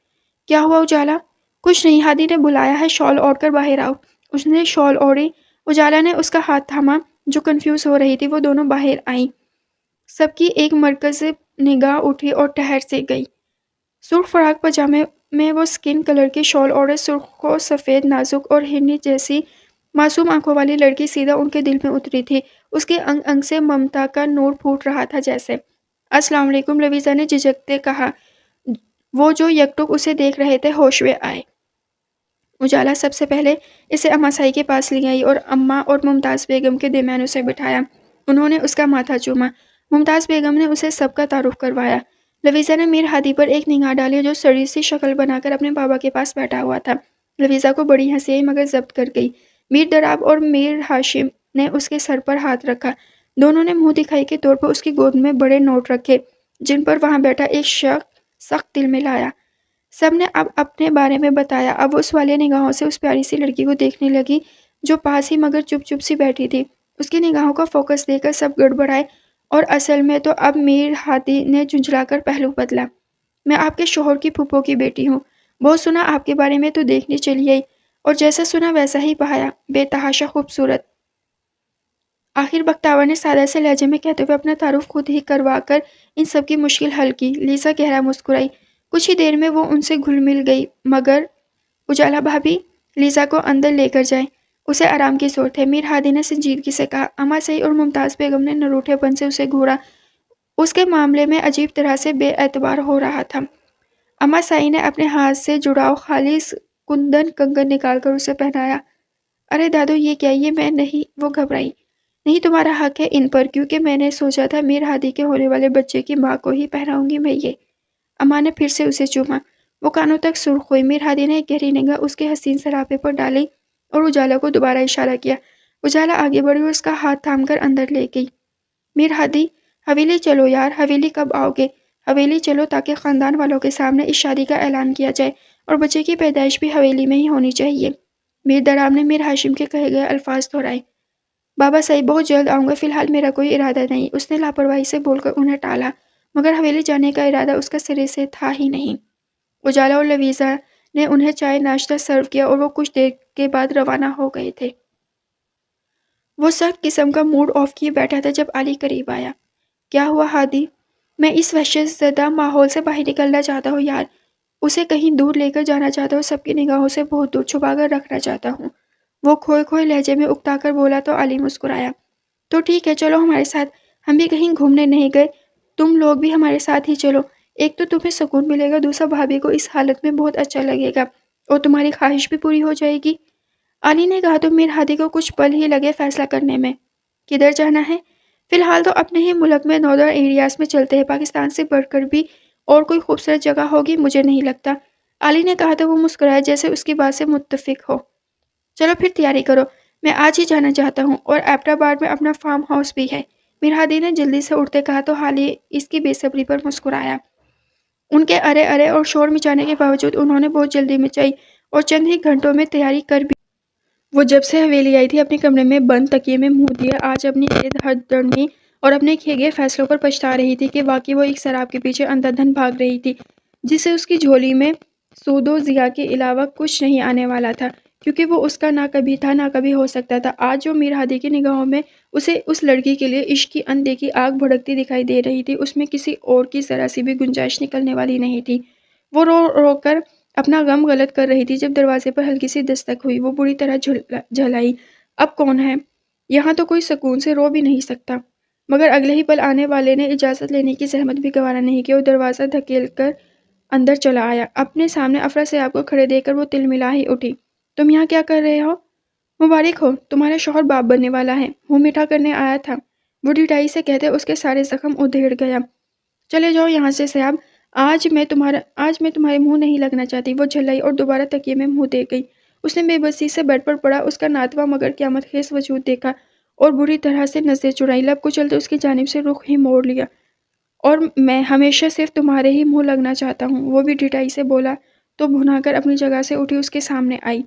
کیا ہوا اجالا؟ کچھ نہیں، ہادی نے بلایا ہے، شال اوڑھ کر باہر آؤ۔ اس نے شال اوڑھی۔ اجالا نے اس کا ہاتھ تھاما جو کنفیوز ہو رہی تھی۔ وہ دونوں باہر آئیں۔ سب کی ایک مرکز نگاہ اٹھی اور ٹھہر سے گئی۔ سرخ فراق پاجامے میں وہ سکن کلر کی شال اوڑھے سرخ و سفید، نازک اور ہرنی جیسی معصوم آنکھوں والی لڑکی سیدھا ان کے دل میں اتری تھی۔ اس کے انگ انگ سے ممتا کا نور پھوٹ رہا تھا جیسے۔ السلام علیکم، لیزا نے جھجکتے کہا۔ وہ جو یکٹک اسے دیکھ رہے تھے ہوش میں آئے۔ اجالا سب سے پہلے اسے اما صاحب کے پاس لے آئی اور اماں اور ممتاز بیگم کے درمیان اسے بٹھایا۔ انہوں نے اس کا ماتھا چوما۔ ممتاز بیگم نے اسے سب کا تعارف کروایا۔ لویزا نے میر ہادی پر ایک نگاہ ڈالی جو سڑی سی شکل بنا کر اپنے بابا کے پاس بیٹھا ہوا تھا۔ لویزا کو بڑی ہنسی آئی مگر ضبط کر گئی۔ میر دراب اور میر ہاشم نے اس کے سر پر ہاتھ رکھا۔ دونوں نے منہ دکھائی کے طور پر اس کی گود میں بڑے نوٹ رکھے جن پر وہاں بیٹھا ایک شخص سخت دل میں لایا۔ سب نے اب اپنے بارے میں بتایا۔ اب اس والے نگاہوں سے اس پیاری سی لڑکی کو دیکھنے لگی جو پاس ہی مگر چپ چپ سی بیٹھی تھی۔ اس کی نگاہوں کا فوکس دیکھ کر سب گڑبڑائے اور اصل میں تو اب میر ہادی نے جھنجھلا کر پہلو بدلا۔ میں آپ کے شوہر کی پھپھو کی بیٹی ہوں۔ بہت سنا آپ کے بارے میں تو دیکھنے چلی آئی اور جیسا سنا ویسا ہی بہایا، بے تحاشا خوبصورت۔ آخر بختیور نے سادہ سے لہجے میں کہتے ہوئے اپنا تعارف خود ہی کروا کر ان سب کی مشکل حل کی۔ لیزا گہرا مسکرائی۔ کچھ ہی دیر میں وہ ان سے گھل مل گئی مگر اجالا بھابی لیزا کو اندر لے کر جائیں، اسے آرام کی ضرورت ہے، میر ہادی نے سنجیدگی سے کہا۔ اما صحیح اور ممتاز بیگم نے نروٹھے پن سے اسے گھورا۔ اس کے معاملے میں عجیب طرح سے بے اعتبار ہو رہا تھا۔ اما سائی نے اپنے ہاتھ سے جڑاؤ خالص کندن کنگن نکال کر اسے پہنایا۔ ارے دادو یہ کیا، یہ میں نہیں، وہ گھبرائی۔ نہیں تمہارا حق ہے ان پر، کیونکہ میں نے سوچا تھا میر ہادی کے ہونے والے بچے کی ماں کو ہی پہناؤں گی میں یہ۔ اما نے پھر سے اسے چوما۔ وہ کانوں تک سرخ ہوئی۔ میر ہادی نے ایک گہری نگاہ اس کے حسین سراپے پر ڈالی اور اجالا کو دوبارہ اشارہ کیا۔ اجالا آگے بڑھی اور اس کا ہاتھ تھام کر اندر لے گئی۔ میر ہادی حویلی چلو یار، حویلی کب آؤ گے؟ حویلی چلو تاکہ خاندان والوں کے سامنے اس شادی کا اعلان کیا جائے اور بچے کی پیدائش بھی حویلی میں ہی ہونی چاہیے۔ میر دراب نے میر ہاشم کے کہے گئے الفاظ دہرائے۔ بابا صحیح بہت جلد آؤں گا، فی الحال میرا کوئی ارادہ نہیں، اس نے لاپرواہی سے بول کر انہیں ٹالا، مگر حویلی جانے کا ارادہ اس کا سرے سے تھا ہی نہیں۔ اجالا اور لویزا نے انہیں چائے ناشتہ سرو کیا اور وہ کچھ دیر کے بعد روانہ ہو گئے تھے۔ وہ سخت قسم کا موڈ آف کیے بیٹھا تھا جب علی قریب آیا۔ کیا ہوا ہادی؟ میں اس وحشت زدہ ماحول سے باہر نکلنا چاہتا ہوں یار، اسے کہیں دور لے کر جانا چاہتا ہوں، سب کی نگاہوں سے بہت دور چھپا کر رکھنا چاہتا ہوں، وہ کھوئے کھوئے لہجے میں اکتا کر بولا تو علی مسکرایا۔ تو ٹھیک ہے چلو ہمارے ساتھ، ہم بھی کہیں گھومنے نہیں گئے، تم لوگ بھی ہمارے ساتھ ہی چلو، ایک تو تمہیں سکون ملے گا، دوسرا بھابھی کو اس حالت میں بہت اچھا لگے گا اور تمہاری خواہش بھی پوری ہو جائے گی۔ علی نے کہا تو میر ہادی کو کچھ پل ہی لگے فیصلہ کرنے میں۔ کدھر جانا ہے؟ فی الحال تو اپنے ہی ملک میں ناردرن ایریاز میں چلتے ہیں، پاکستان سے بڑھ کر بھی اور کوئی خوبصورت جگہ ہوگی مجھے نہیں لگتا، علی نے کہا تو وہ مسکرایا جیسے اس کی بات سے متفق ہو۔ چلو پھر تیاری کرو، میں آج ہی جانا چاہتا ہوں، اور ایبٹ آباد میں اپنا فارم ہاؤس بھی ہے، میر ہادی نے جلدی سے اٹھتے کہا تو حالی اس کی بے صبری پر مسکرایا۔ ان کے ارے ارے اور شور مچانے کے باوجود انہوں نے بہت جلدی مچائی اور چند ہی گھنٹوں میں تیاری کر بھی۔ وہ جب سے حویلی آئی تھی اپنے کمرے میں بند تکیے میں منہ دیے آج اپنی ہدڑنی اور اپنے کیے گئے فیصلوں پر پچھتا رہی تھی کہ واقعی وہ ایک سراب کے پیچھے اندھا بھاگ رہی تھی جس سے اس کی جھولی میں سود و ضیاء کے علاوہ کچھ نہیں آنے والا تھا، کیونکہ وہ اس کا نہ کبھی تھا نہ کبھی ہو سکتا تھا۔ آج جو میر ہادی کی نگاہوں میں اسے اس لڑکی کے لیے عشق کی اندیکھی آگ بھڑکتی دکھائی دے رہی تھی، اس میں کسی اور کی ذرا سی بھی گنجائش نکلنے والی نہیں تھی۔ وہ رو رو کر اپنا غم غلط کر رہی تھی جب دروازے پر ہلکی سی دستک ہوئی۔ وہ بری طرح جھلائی، اب کون ہے؟ یہاں تو کوئی سکون سے رو بھی نہیں سکتا، مگر اگلے ہی پل آنے والے نے اجازت لینے کی زحمت بھی گوارا نہیں کی اور دروازہ دھکیل کر اندر چلا آیا۔ اپنے سامنے افرا سیاب کو کھڑے دیکھ کر وہ تلملا ہی اٹھی۔ تم یہاں کیا کر رہے ہو؟ مبارک ہو، تمہارا شوہر باپ بننے والا ہے، منہ میٹھا کرنے آیا تھا، وہ ڈھٹائی سے کہتے اس کے سارے زخم ادھیڑ گیا۔ چلے جاؤ یہاں سے سیاب، آج میں تمہارے منہ نہیں لگنا چاہتی۔ وہ جھلائی اور دوبارہ تکیے میں منہ دے گئی۔ اس نے بے بسی سے بیڈ پر پڑا اس کا ناتواں مگر قیامت خیز وجود دیکھا اور بری طرح سے نظریں چڑھائی، لب کچلتے اس کی جانب سے رخ ہی موڑ لیا۔ اور میں ہمیشہ صرف تمہارے ہی منہ لگنا چاہتا ہوں، وہ بھی ڈھٹائی سے بولا تو بھنا کر اپنی جگہ سے اٹھی اس کے سامنے آئی۔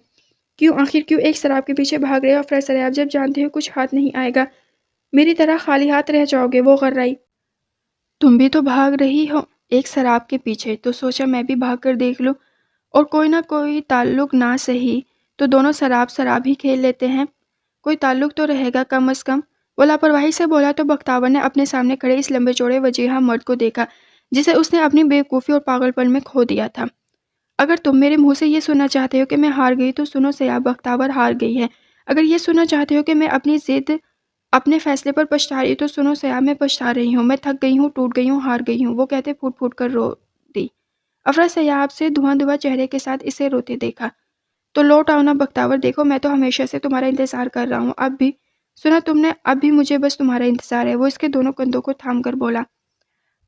کیوں آخر کیوں ایک سراب کے پیچھے بھاگ رہے ہو افرا سیاب، جب جانتے ہو کچھ ہاتھ نہیں آئے گا، میری طرح خالی ہاتھ رہ جاؤ گے؟ وہ غرائی۔ تم بھی تو بھاگ رہی ہو ایک سراب کے پیچھے، تو سوچا میں بھی بھاگ کر دیکھ لوں، اور کوئی نہ کوئی تعلق نہ صحیح تو دونوں سراب ہی کھیل لیتے ہیں، کوئی تعلق تو رہے گا کم از کم۔ وہ لاپرواہی سے بولا تو بختیور نے اپنے سامنے کھڑے اس لمبے چوڑے وجیہہ مرد کو دیکھا جسے اس نے اپنی بے وقوفی اور پاگل پن میں کھو دیا تھا۔ اگر تم میرے منہ سے یہ سننا چاہتے ہو کہ میں ہار گئی تو سنو سیاب، بختیور ہار گئی ہے۔ اگر یہ سننا چاہتے ہو کہ میں اپنی ضد اپنے فیصلے پر پچھتا رہی تو سنو سیاب، میں پچھتا رہی ہوں، میں تھک گئی ہوں، ٹوٹ گئی ہوں، ہار گئی ہوں، وہ کہتے پھوٹ پھوٹ کر رو دی۔ افرا سیاب سے دھواں چہرے کے ساتھ اسے روتے دیکھا۔ تو لوٹ آؤ نا بختیور، دیکھو میں تو ہمیشہ سے تمہارا انتظار کر رہا ہوں، اب بھی سنا تم نے؟ اب بھی مجھے بس تمہارا انتظار ہے۔ وہ اس کے دونوں کندھوں کو تھام کر بولا۔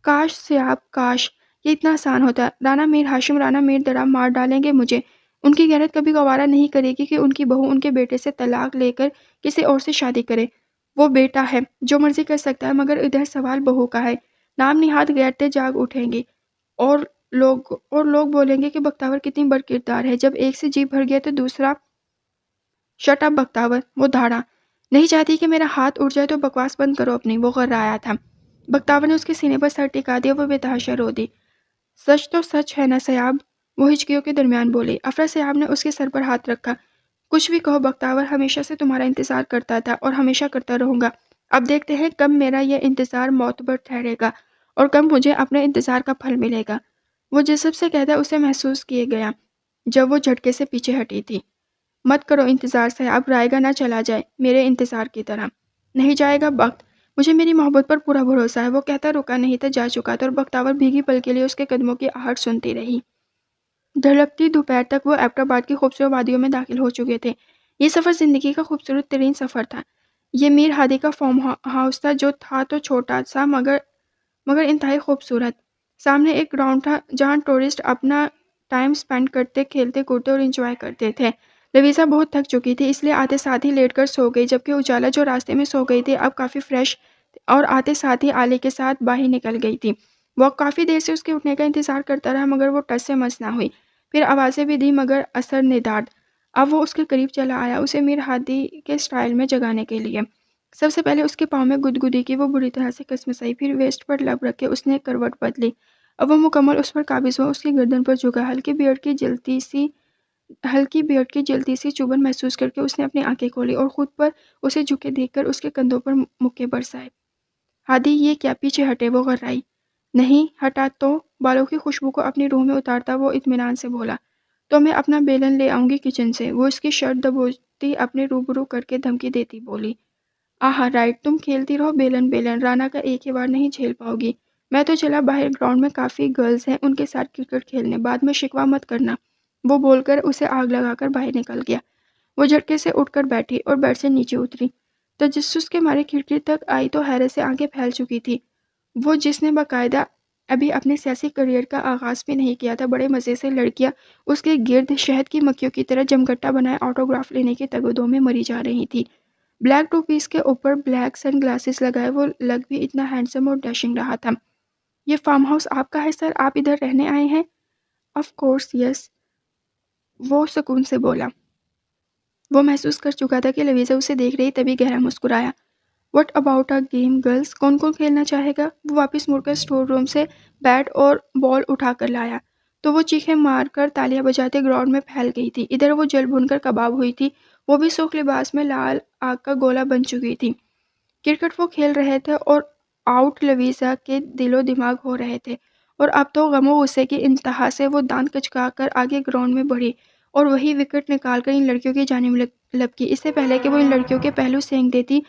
کاش سیاب، کاش یہ اتنا آسان ہوتا۔ رانا میر ہاشم، رانا میر درا مار ڈالیں گے مجھے۔ ان کی غیرت کبھی گوارا نہیں کرے گی کہ ان کی بہو ان کے بیٹے سے طلاق لے کر کسی اور سے شادی کرے۔ وہ بیٹا ہے، جو مرضی کر سکتا ہے، مگر ادھر سوال بہو کا ہے۔ نام نہاد غیرتیں جاگ اٹھیں گی اور لوگ بولیں گے کہ بختاور کتنی بدکردار ہے۔ جب ایک سے جی بھر گیا تو دوسرا، شٹ اپ بختاور، وہ دھاڑا۔ نہیں چاہتی کہ میرا ہاتھ اٹھ جائے تو بکواس بند کرو اپنی۔ وہ غررایا تھا۔ بختاور نے اس کے سینے پر سر ٹکا دیا۔ وہ بے تحاشا رو دی۔ سچ تو سچ ہے نا سیاب، وہ ہچکیوں کے درمیان بولی۔ افرا سیاب نے اس کے سر پر ہاتھ رکھا۔ کچھ بھی کہو بختاور، ہمیشہ سے تمہارا انتظار کرتا تھا اور ہمیشہ کرتا رہوں گا۔ اب دیکھتے ہیں کب میرا یہ انتظار معتبر ٹھہرے گا اور کب مجھے اپنے انتظار کا پھل ملے گا۔ وہ جسب سے کہتا اسے محسوس کیے گیا جب وہ جھٹکے سے پیچھے ہٹی تھی۔ مت کرو انتظار سیاب، رائے گا نہ چلا جائے میرے انتظار کی طرح۔ نہیں جائے گا بخت، مجھے میری محبت پر پورا بھروسہ ہے۔ وہ کہتا رکا نہیں تھا، جا چکا تھا، اور بختاور بھیگی پل کے لیے اس کے قدموں کی آہٹ سنتی رہی۔ ڈھلکتی دوپہر تک وہ ایبٹ آباد کی خوبصورت وادیوں میں داخل ہو چکے تھے۔ یہ سفر زندگی کا خوبصورت ترین سفر تھا۔ یہ میر ہادی کا فارم ہاؤس تھا، جو تھا تو چھوٹا سا مگر انتہائی خوبصورت۔ سامنے ایک گراؤنڈ تھا جہاں ٹورسٹ اپنا ٹائم سپینڈ کرتے، کھیلتے کودتے اور انجوائے کرتے تھے۔ لویزا بہت تھک چکی تھی، اس لیے آتے ساتھ ہی لیٹ کر سو گئی، جبکہ اجالا جو راستے میں سو گئی تھی اب کافی فریش اور آتے ساتھ ہی آلے کے ساتھ باہر نکل گئی تھی۔ وہ کافی دیر سے اس کے اٹھنے کا انتظار کرتا رہا مگر وہ ٹس سے مس نہ ہوئی۔ پھر آوازیں بھی دی مگر اثر ندارد۔ اب وہ اس کے قریب چلا آیا، اسے میر ہادی کے سٹائل میں جگانے کے لیے۔ سب سے پہلے اس کے پاؤں میں گدگدی کی، وہ بری طرح سے کسمسائی، پھر ویسٹ پر لب رکھ کے اس نے کروٹ بدلی۔ اب وہ مکمل اس پر قابض ہوا، اس کی گردن پر جھکا، ہلکی بیئرڈ کی جلتی سی چبھن محسوس کر کے اس نے اپنی آنکھیں کھولی اور خود پر اسے جھکے دیکھ کر اس کے کندھوں پر مکے برسائے۔ ہادی یہ کیا؟ پیچھے ہٹے، وہ غررائی۔ نہیں ہٹا تو؟ بالوں کی خوشبو کو اپنی روح میں اتارتا وہ اطمینان سے بولا۔ تو میں اپنا بیلن لے آؤں گی کچن سے، وہ اس کی شرٹ دبوچتی اپنے روبرو کر کے دھمکی دیتی بولی۔ آہا رائٹ، تم کھیلتی رہو بیلن بیلن، رانا کا ایک ہی بار نہیں جھیل پاؤ گی۔ میں تو چلا باہر، گراؤنڈ میں کافی گرلز ہیں، ان کے ساتھ کرکٹ کھیلنے، بعد میں شکوہ مت کرنا۔ وہ بول کر اسے آگ لگا کر باہر نکل گیا۔ وہ جھٹکے سے اٹھ کر بیٹھی اور بیڈ سے نیچے اتری۔ تجسس کے مارے کھڑکی تک آئی تو حیرت سے آنکھیں پھیل چکی تھی۔ وہ جس نے باقاعدہ ابھی اپنے سیاسی کریئر کا آغاز بھی نہیں کیا تھا، بڑے مزے سے لڑکیاں اس کے گرد شہد کی مکھیوں کی طرح جمگٹا بنائے آٹوگراف لینے کی تگدو میں مری جا رہی تھی۔ بلیک ٹو پیس کے اوپر بلیک سن گلاسز لگائے وہ لگ بھی اتنا ہینڈسم اور ڈیشنگ رہا تھا۔ یہ فارم ہاؤس آپ کا ہے سر؟ آپ ادھر رہنے آئے ہیں؟ آف کورس یس، وہ سکون سے بولا۔ وہ محسوس کر چکا تھا کہ لویزا اسے دیکھ رہی، تبھی گہرا مسکرایا۔ What about a game girls, کون کون کھیلنا چاہے گا؟ وہ واپس مڑ کر اسٹور روم سے بیٹ اور بال اٹھا کر لایا تو وہ چیخیں مار کر تالیاں بجاتے گراؤنڈ میں پھیل گئی تھی۔ ادھر وہ جل بھن کر کباب ہوئی تھی، وہ بھی سرخ لباس میں لال آگ کا گولا بن چکی تھی۔ کرکٹ وہ کھیل رہے تھے اور آؤٹ لویزا کے دل و دماغ ہو رہے تھے، اور اب تو غم و غصے کی انتہا سے وہ دانت کچکا کر آگے گراؤنڈ میں بڑھی اور وہی وکٹ نکال کر ان لڑکیوں کی جانب لپکی، اس سے پہلے کہ وہ ان لڑکیوں کے پہلو سینک دیتی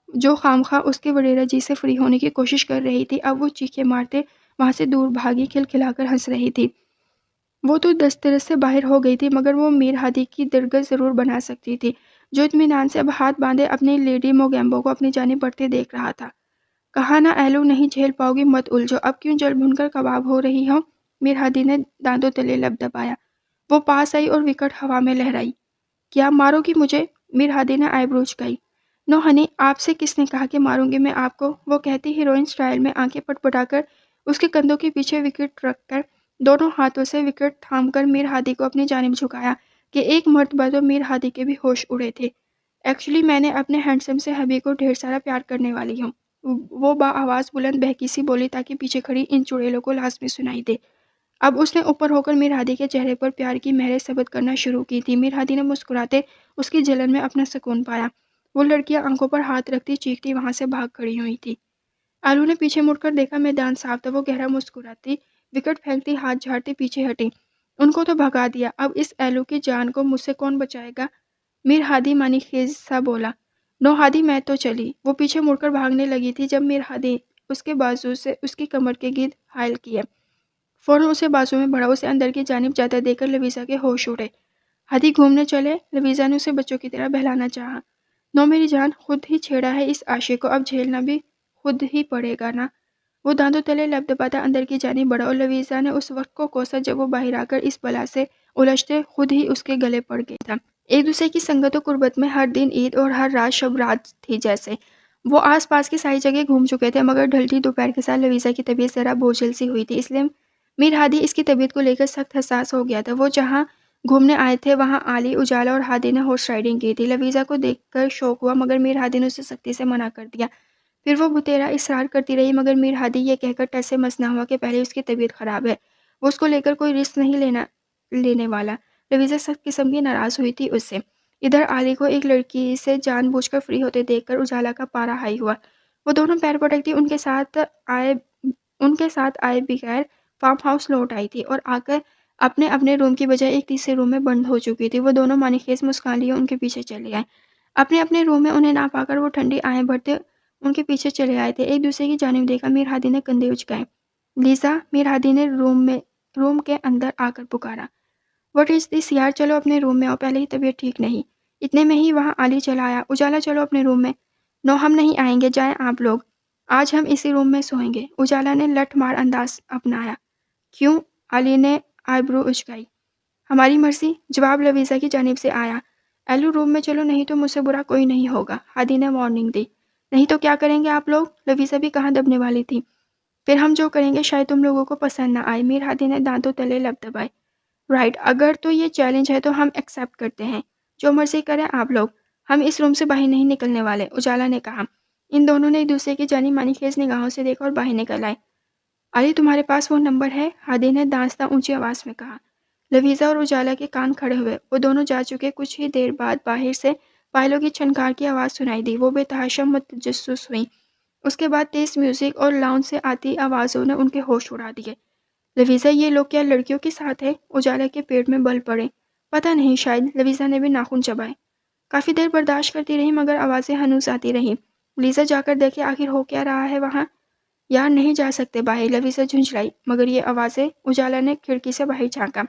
جو خامخواہ اس کے وڈیرا جی سے فری ہونے کی کوشش کر رہی تھی۔ اب وہ چیخیں مارتے وہاں سے دور بھاگی، کھلکھلا کر ہنس رہی تھی۔ وہ تو دسترس سے باہر ہو گئی تھی مگر وہ میر ہادی کی درگت ضرور بنا سکتی تھی، جو اطمینان سے اب ہاتھ باندھے اپنی لیڈی موگیمبو کو اپنی جانب بڑھتے دیکھ رہا تھا۔ کہا نا ایلو، نہیں جھیل پاؤ گی، مت الجھو، اب کیوں جل بھن کر کباب ہو رہی ہو؟ میر ہادی نے دانتوں تلے لب دبایا۔ وہ پاس آئی اور وکٹ ہوا میں لہرائی۔ کیا مارو گی مجھے؟ میر ہادی نے آئی برو جھکائی۔ نو ہنی، آپ سے کس نے کہا کہ ماروں گی میں آپ کو؟ وہ کہتی ہیروئن سٹائل میں آنکھیں پٹ پٹا کر اس کے کندھوں کے پیچھے وکٹ رکھ کر دونوں ہاتھوں سے وکٹ تھام کر میر ہادی کو اپنی جانب جھکایا کہ ایک مرتبہ تو میر ہادی کے بھی ہوش اڑے تھے۔ ایکچولی میں نے اپنے ہینڈسم سے ہبی کو ڈھیر سارا پیار کرنے والی ہوں، وہ با آواز بلند بہکی سی بولی تاکہ پیچھے کھڑی ان چڑیلوں کو لازمی سنائی دے۔ اب اس نے اوپر ہو کر میر ہادی کے چہرے پر پیار کی مہریں ثبت کرنا شروع کی تھی۔ میر ہادی نے مسکراتے اس کی جلن میں اپنا سکون پایا۔ وہ لڑکیاں آنکھوں پر ہاتھ رکھتی چیختی وہاں سے بھاگ کھڑی ہوئی تھی۔ آلو نے پیچھے مڑ کر دیکھا، میدان صاف تھا۔ وہ گہرا مسکراتی، وکٹ پھینکتی، ہاتھ جھاڑتی پیچھے ہٹی۔ ان کو تو بھگا دیا، اب اس ایلو کی جان کو مجھ سے کون بچائے گا؟ میر ہادی مانی خیز سا بولا۔ نو ہادی، میں تو چلی۔ وہ پیچھے مڑ کر بھاگنے لگی تھی جب میر ہادی اس کے بازو سے اس کی کمر کے گرد حائل کیے۔ فوراً اسے بازو میں بڑھا، اسے اندر کی جانب جاتا دیکھ کر لویزا کے ہوش اڑے۔ ہادی گھومنے چلے؟ لویزا نے اسے بچوں کی طرح بہلانا چاہا۔ نو میری جان، خود ہی چھیڑا ہے اس عاشق کو، اب جھیلنا بھی خود ہی پڑے گا نا۔ وہ دانتوں تلے لب دباتا اندر کی جانب بڑھا اور لویزا نے اس وقت کو کوسا جب وہ باہر آ کر اس بلا سے الجھتے خود ہی اس کے گلے پڑ گیا تھا۔ ایک دوسرے کی سنگت و قربت میں ہر دن عید اور ہر رات شب رات تھی جیسے۔ وہ آس پاس کی ساری جگہ گھوم چکے تھے، مگر ڈھلتی دوپہر کے ساتھ لویزا کی طبیعت ذرا بوجھل سی ہوئی تھی، اس لیے میر ہادی اس کی طبیعت کو لے کر سخت حساس ہو گیا تھا۔ وہ جہاں گھومنے آئے تھے وہاں علی، اجالا اور ہادی نے ہارس رائڈنگ کی تھی۔ لویزا کو دیکھ کر شوق ہوا، مگر میر ہادی نے اسے سختی سے منع کر دیا۔ پھر وہ بتیرا اصرار کرتی رہی، مگر میر ہادی یہ کہہ کر ٹس سے مس نہ ہوا کہ پہلے اس کی طبیعت خراب ہے، وہ اس کو لے کر کوئی رسک نہیں لینے والا۔ لویزا سخت قسم کی ناراض ہوئی تھی اس سے۔ ادھر علی کو ایک لڑکی سے جان بوجھ کر فری ہوتے دیکھ کر اجالا کا پارا ہائی ہوا۔ وہ دونوں پیر پٹکتی ان کے ساتھ آئے بغیر فارم ہاؤس لوٹ آئی تھی اور آ کر اپنے اپنے روم کی بجائے ایک تیسرے روم میں بند ہو چکی تھی۔ وہ دونوں معنی خیز مسکان لیے ان کے پیچھے چلے آئے۔ اپنے اپنے روم میں انہیں نہ پا کر وہ ٹھنڈی آہیں بھرتے ان کے پیچھے چلے آئے تھے۔ ایک دوسرے کی جانب دیکھا، میر ہادی نے کندھے اچکائے۔ لیزا، میر ہادی نے روم کے اندر آ کر پکارا۔ واٹ از دس یار، چلو اپنے روم میں آؤ، پہلے ہی طبیعت ٹھیک نہیں۔ اتنے میں ہی وہاں علی چلا آیا۔ اجالا چلو اپنے روم میں۔ نو، ہم نہیں آئیں گے، جائیں آپ لوگ، آج ہم اسی روم میں سوئیں گے۔ اجالا نے لٹ مار انداز اپنایا۔ کیوں؟ علی نے آئی برو اچکائی۔ ہماری مرضی، جواب لویزا کی جانب سے آیا۔ ایلو روم میں چلو، نہیں تو مجھ سے برا کوئی نہیں ہوگا، ہادی نے وارننگ دی۔ نہیں تو کیا کریں گے آپ لوگ؟ لویزا بھی کہاں دبنے والی تھی۔ پھر ہم جو کریں گے شاید تم لوگوں کو پسند نہ آئے، میر ہادی نے دانتوں تلے لب دبائے۔ رائٹ، اگر تو یہ چیلنج ہے تو ہم ایکسیپٹ کرتے ہیں، جو مرضی کریں آپ لوگ، ہم اس روم سے باہر نہیں نکلنے والے، اجالا نے کہا۔ ان دونوں نے ایک دوسرے کی جانب معنی خیز نگاہوں سے دیکھا اور باہر نکل آئے۔ علی، تمہارے پاس وہ نمبر ہے؟ ہادی نے دانستہ اونچی آواز میں کہا۔ لویزا اور اجالا کے کان کھڑے ہوئے، وہ دونوں جا چکے۔ کچھ ہی دیر بعد باہر سے پائلوں کی چھنکار کی آواز سنائی دی۔ وہ بے تحاشا متجسس ہوئیں۔ اس کے بعد تیز میوزک اور لاؤنج سے آتی آوازوں نے ان کے ہوش اڑا دیے۔ لویزا، یہ لوگ کیا لڑکیوں کے ساتھ ہیں؟ اجالا کے پیٹ میں بل پڑے۔ پتہ نہیں، شاید۔ لویزا نے بھی ناخن چبائے۔ کافی دیر برداشت کرتی رہی، مگر آوازیں ہنوز آتی رہیں۔ لیزا، جا کر دیکھے آخر ہو کیا رہا ہے وہاں۔ یار نہیں جا سکتے باہر، لویزا جھنجھلائی۔ مگر یہ آوازیں، اجالا نے کھڑکی سے باہر جھانکا۔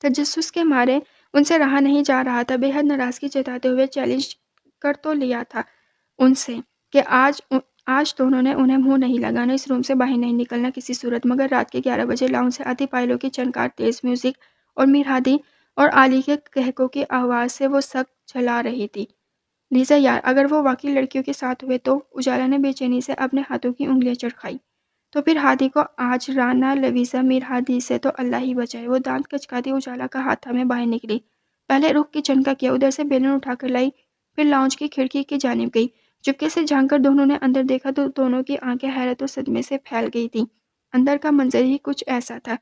تجسس کے مارے ان سے رہا نہیں جا رہا تھا۔ بے حد ناراضگی جتاتے ہوئے چیلنج کر تو لیا تھا ان سے کہ آج دونوں نے انہیں منہ نہیں لگانا، اس روم سے باہر نہیں نکلنا کسی صورت، مگر رات کے 11 بجے لاؤنج سے آتی پائلوں کی چنکار، تیز میوزک اور میر ہادی اور علی کے کہکوں کی آواز سے وہ سخت جھلا رہی تھی۔ لیزا یار، اگر وہ واقعی لڑکیوں کے ساتھ ہوئے تو؟ اجالا نے بے چینی سے اپنے ہاتھوں کی انگلیاں چرخائی۔ تو پھر ہادی کو آج رانا لویزا میر ہادی سے تو اللہ ہی بچائے۔ وہ دانت کچکاتی اجالا کا ہاتھ تھامے باہر نکلی۔ پہلے رخ کی چنکا کیا، ادھر سے بیلن اٹھا کر لائی، پھر لاؤنج کی کھڑکی کی جانب گئی۔ چپکے سے جھانک کر دونوں نے اندر دیکھا تو دونوں کی آنکھیں حیرت و صدمے سے پھیل گئی تھیں۔ اندر کا منظر ہی کچھ ایسا تھا۔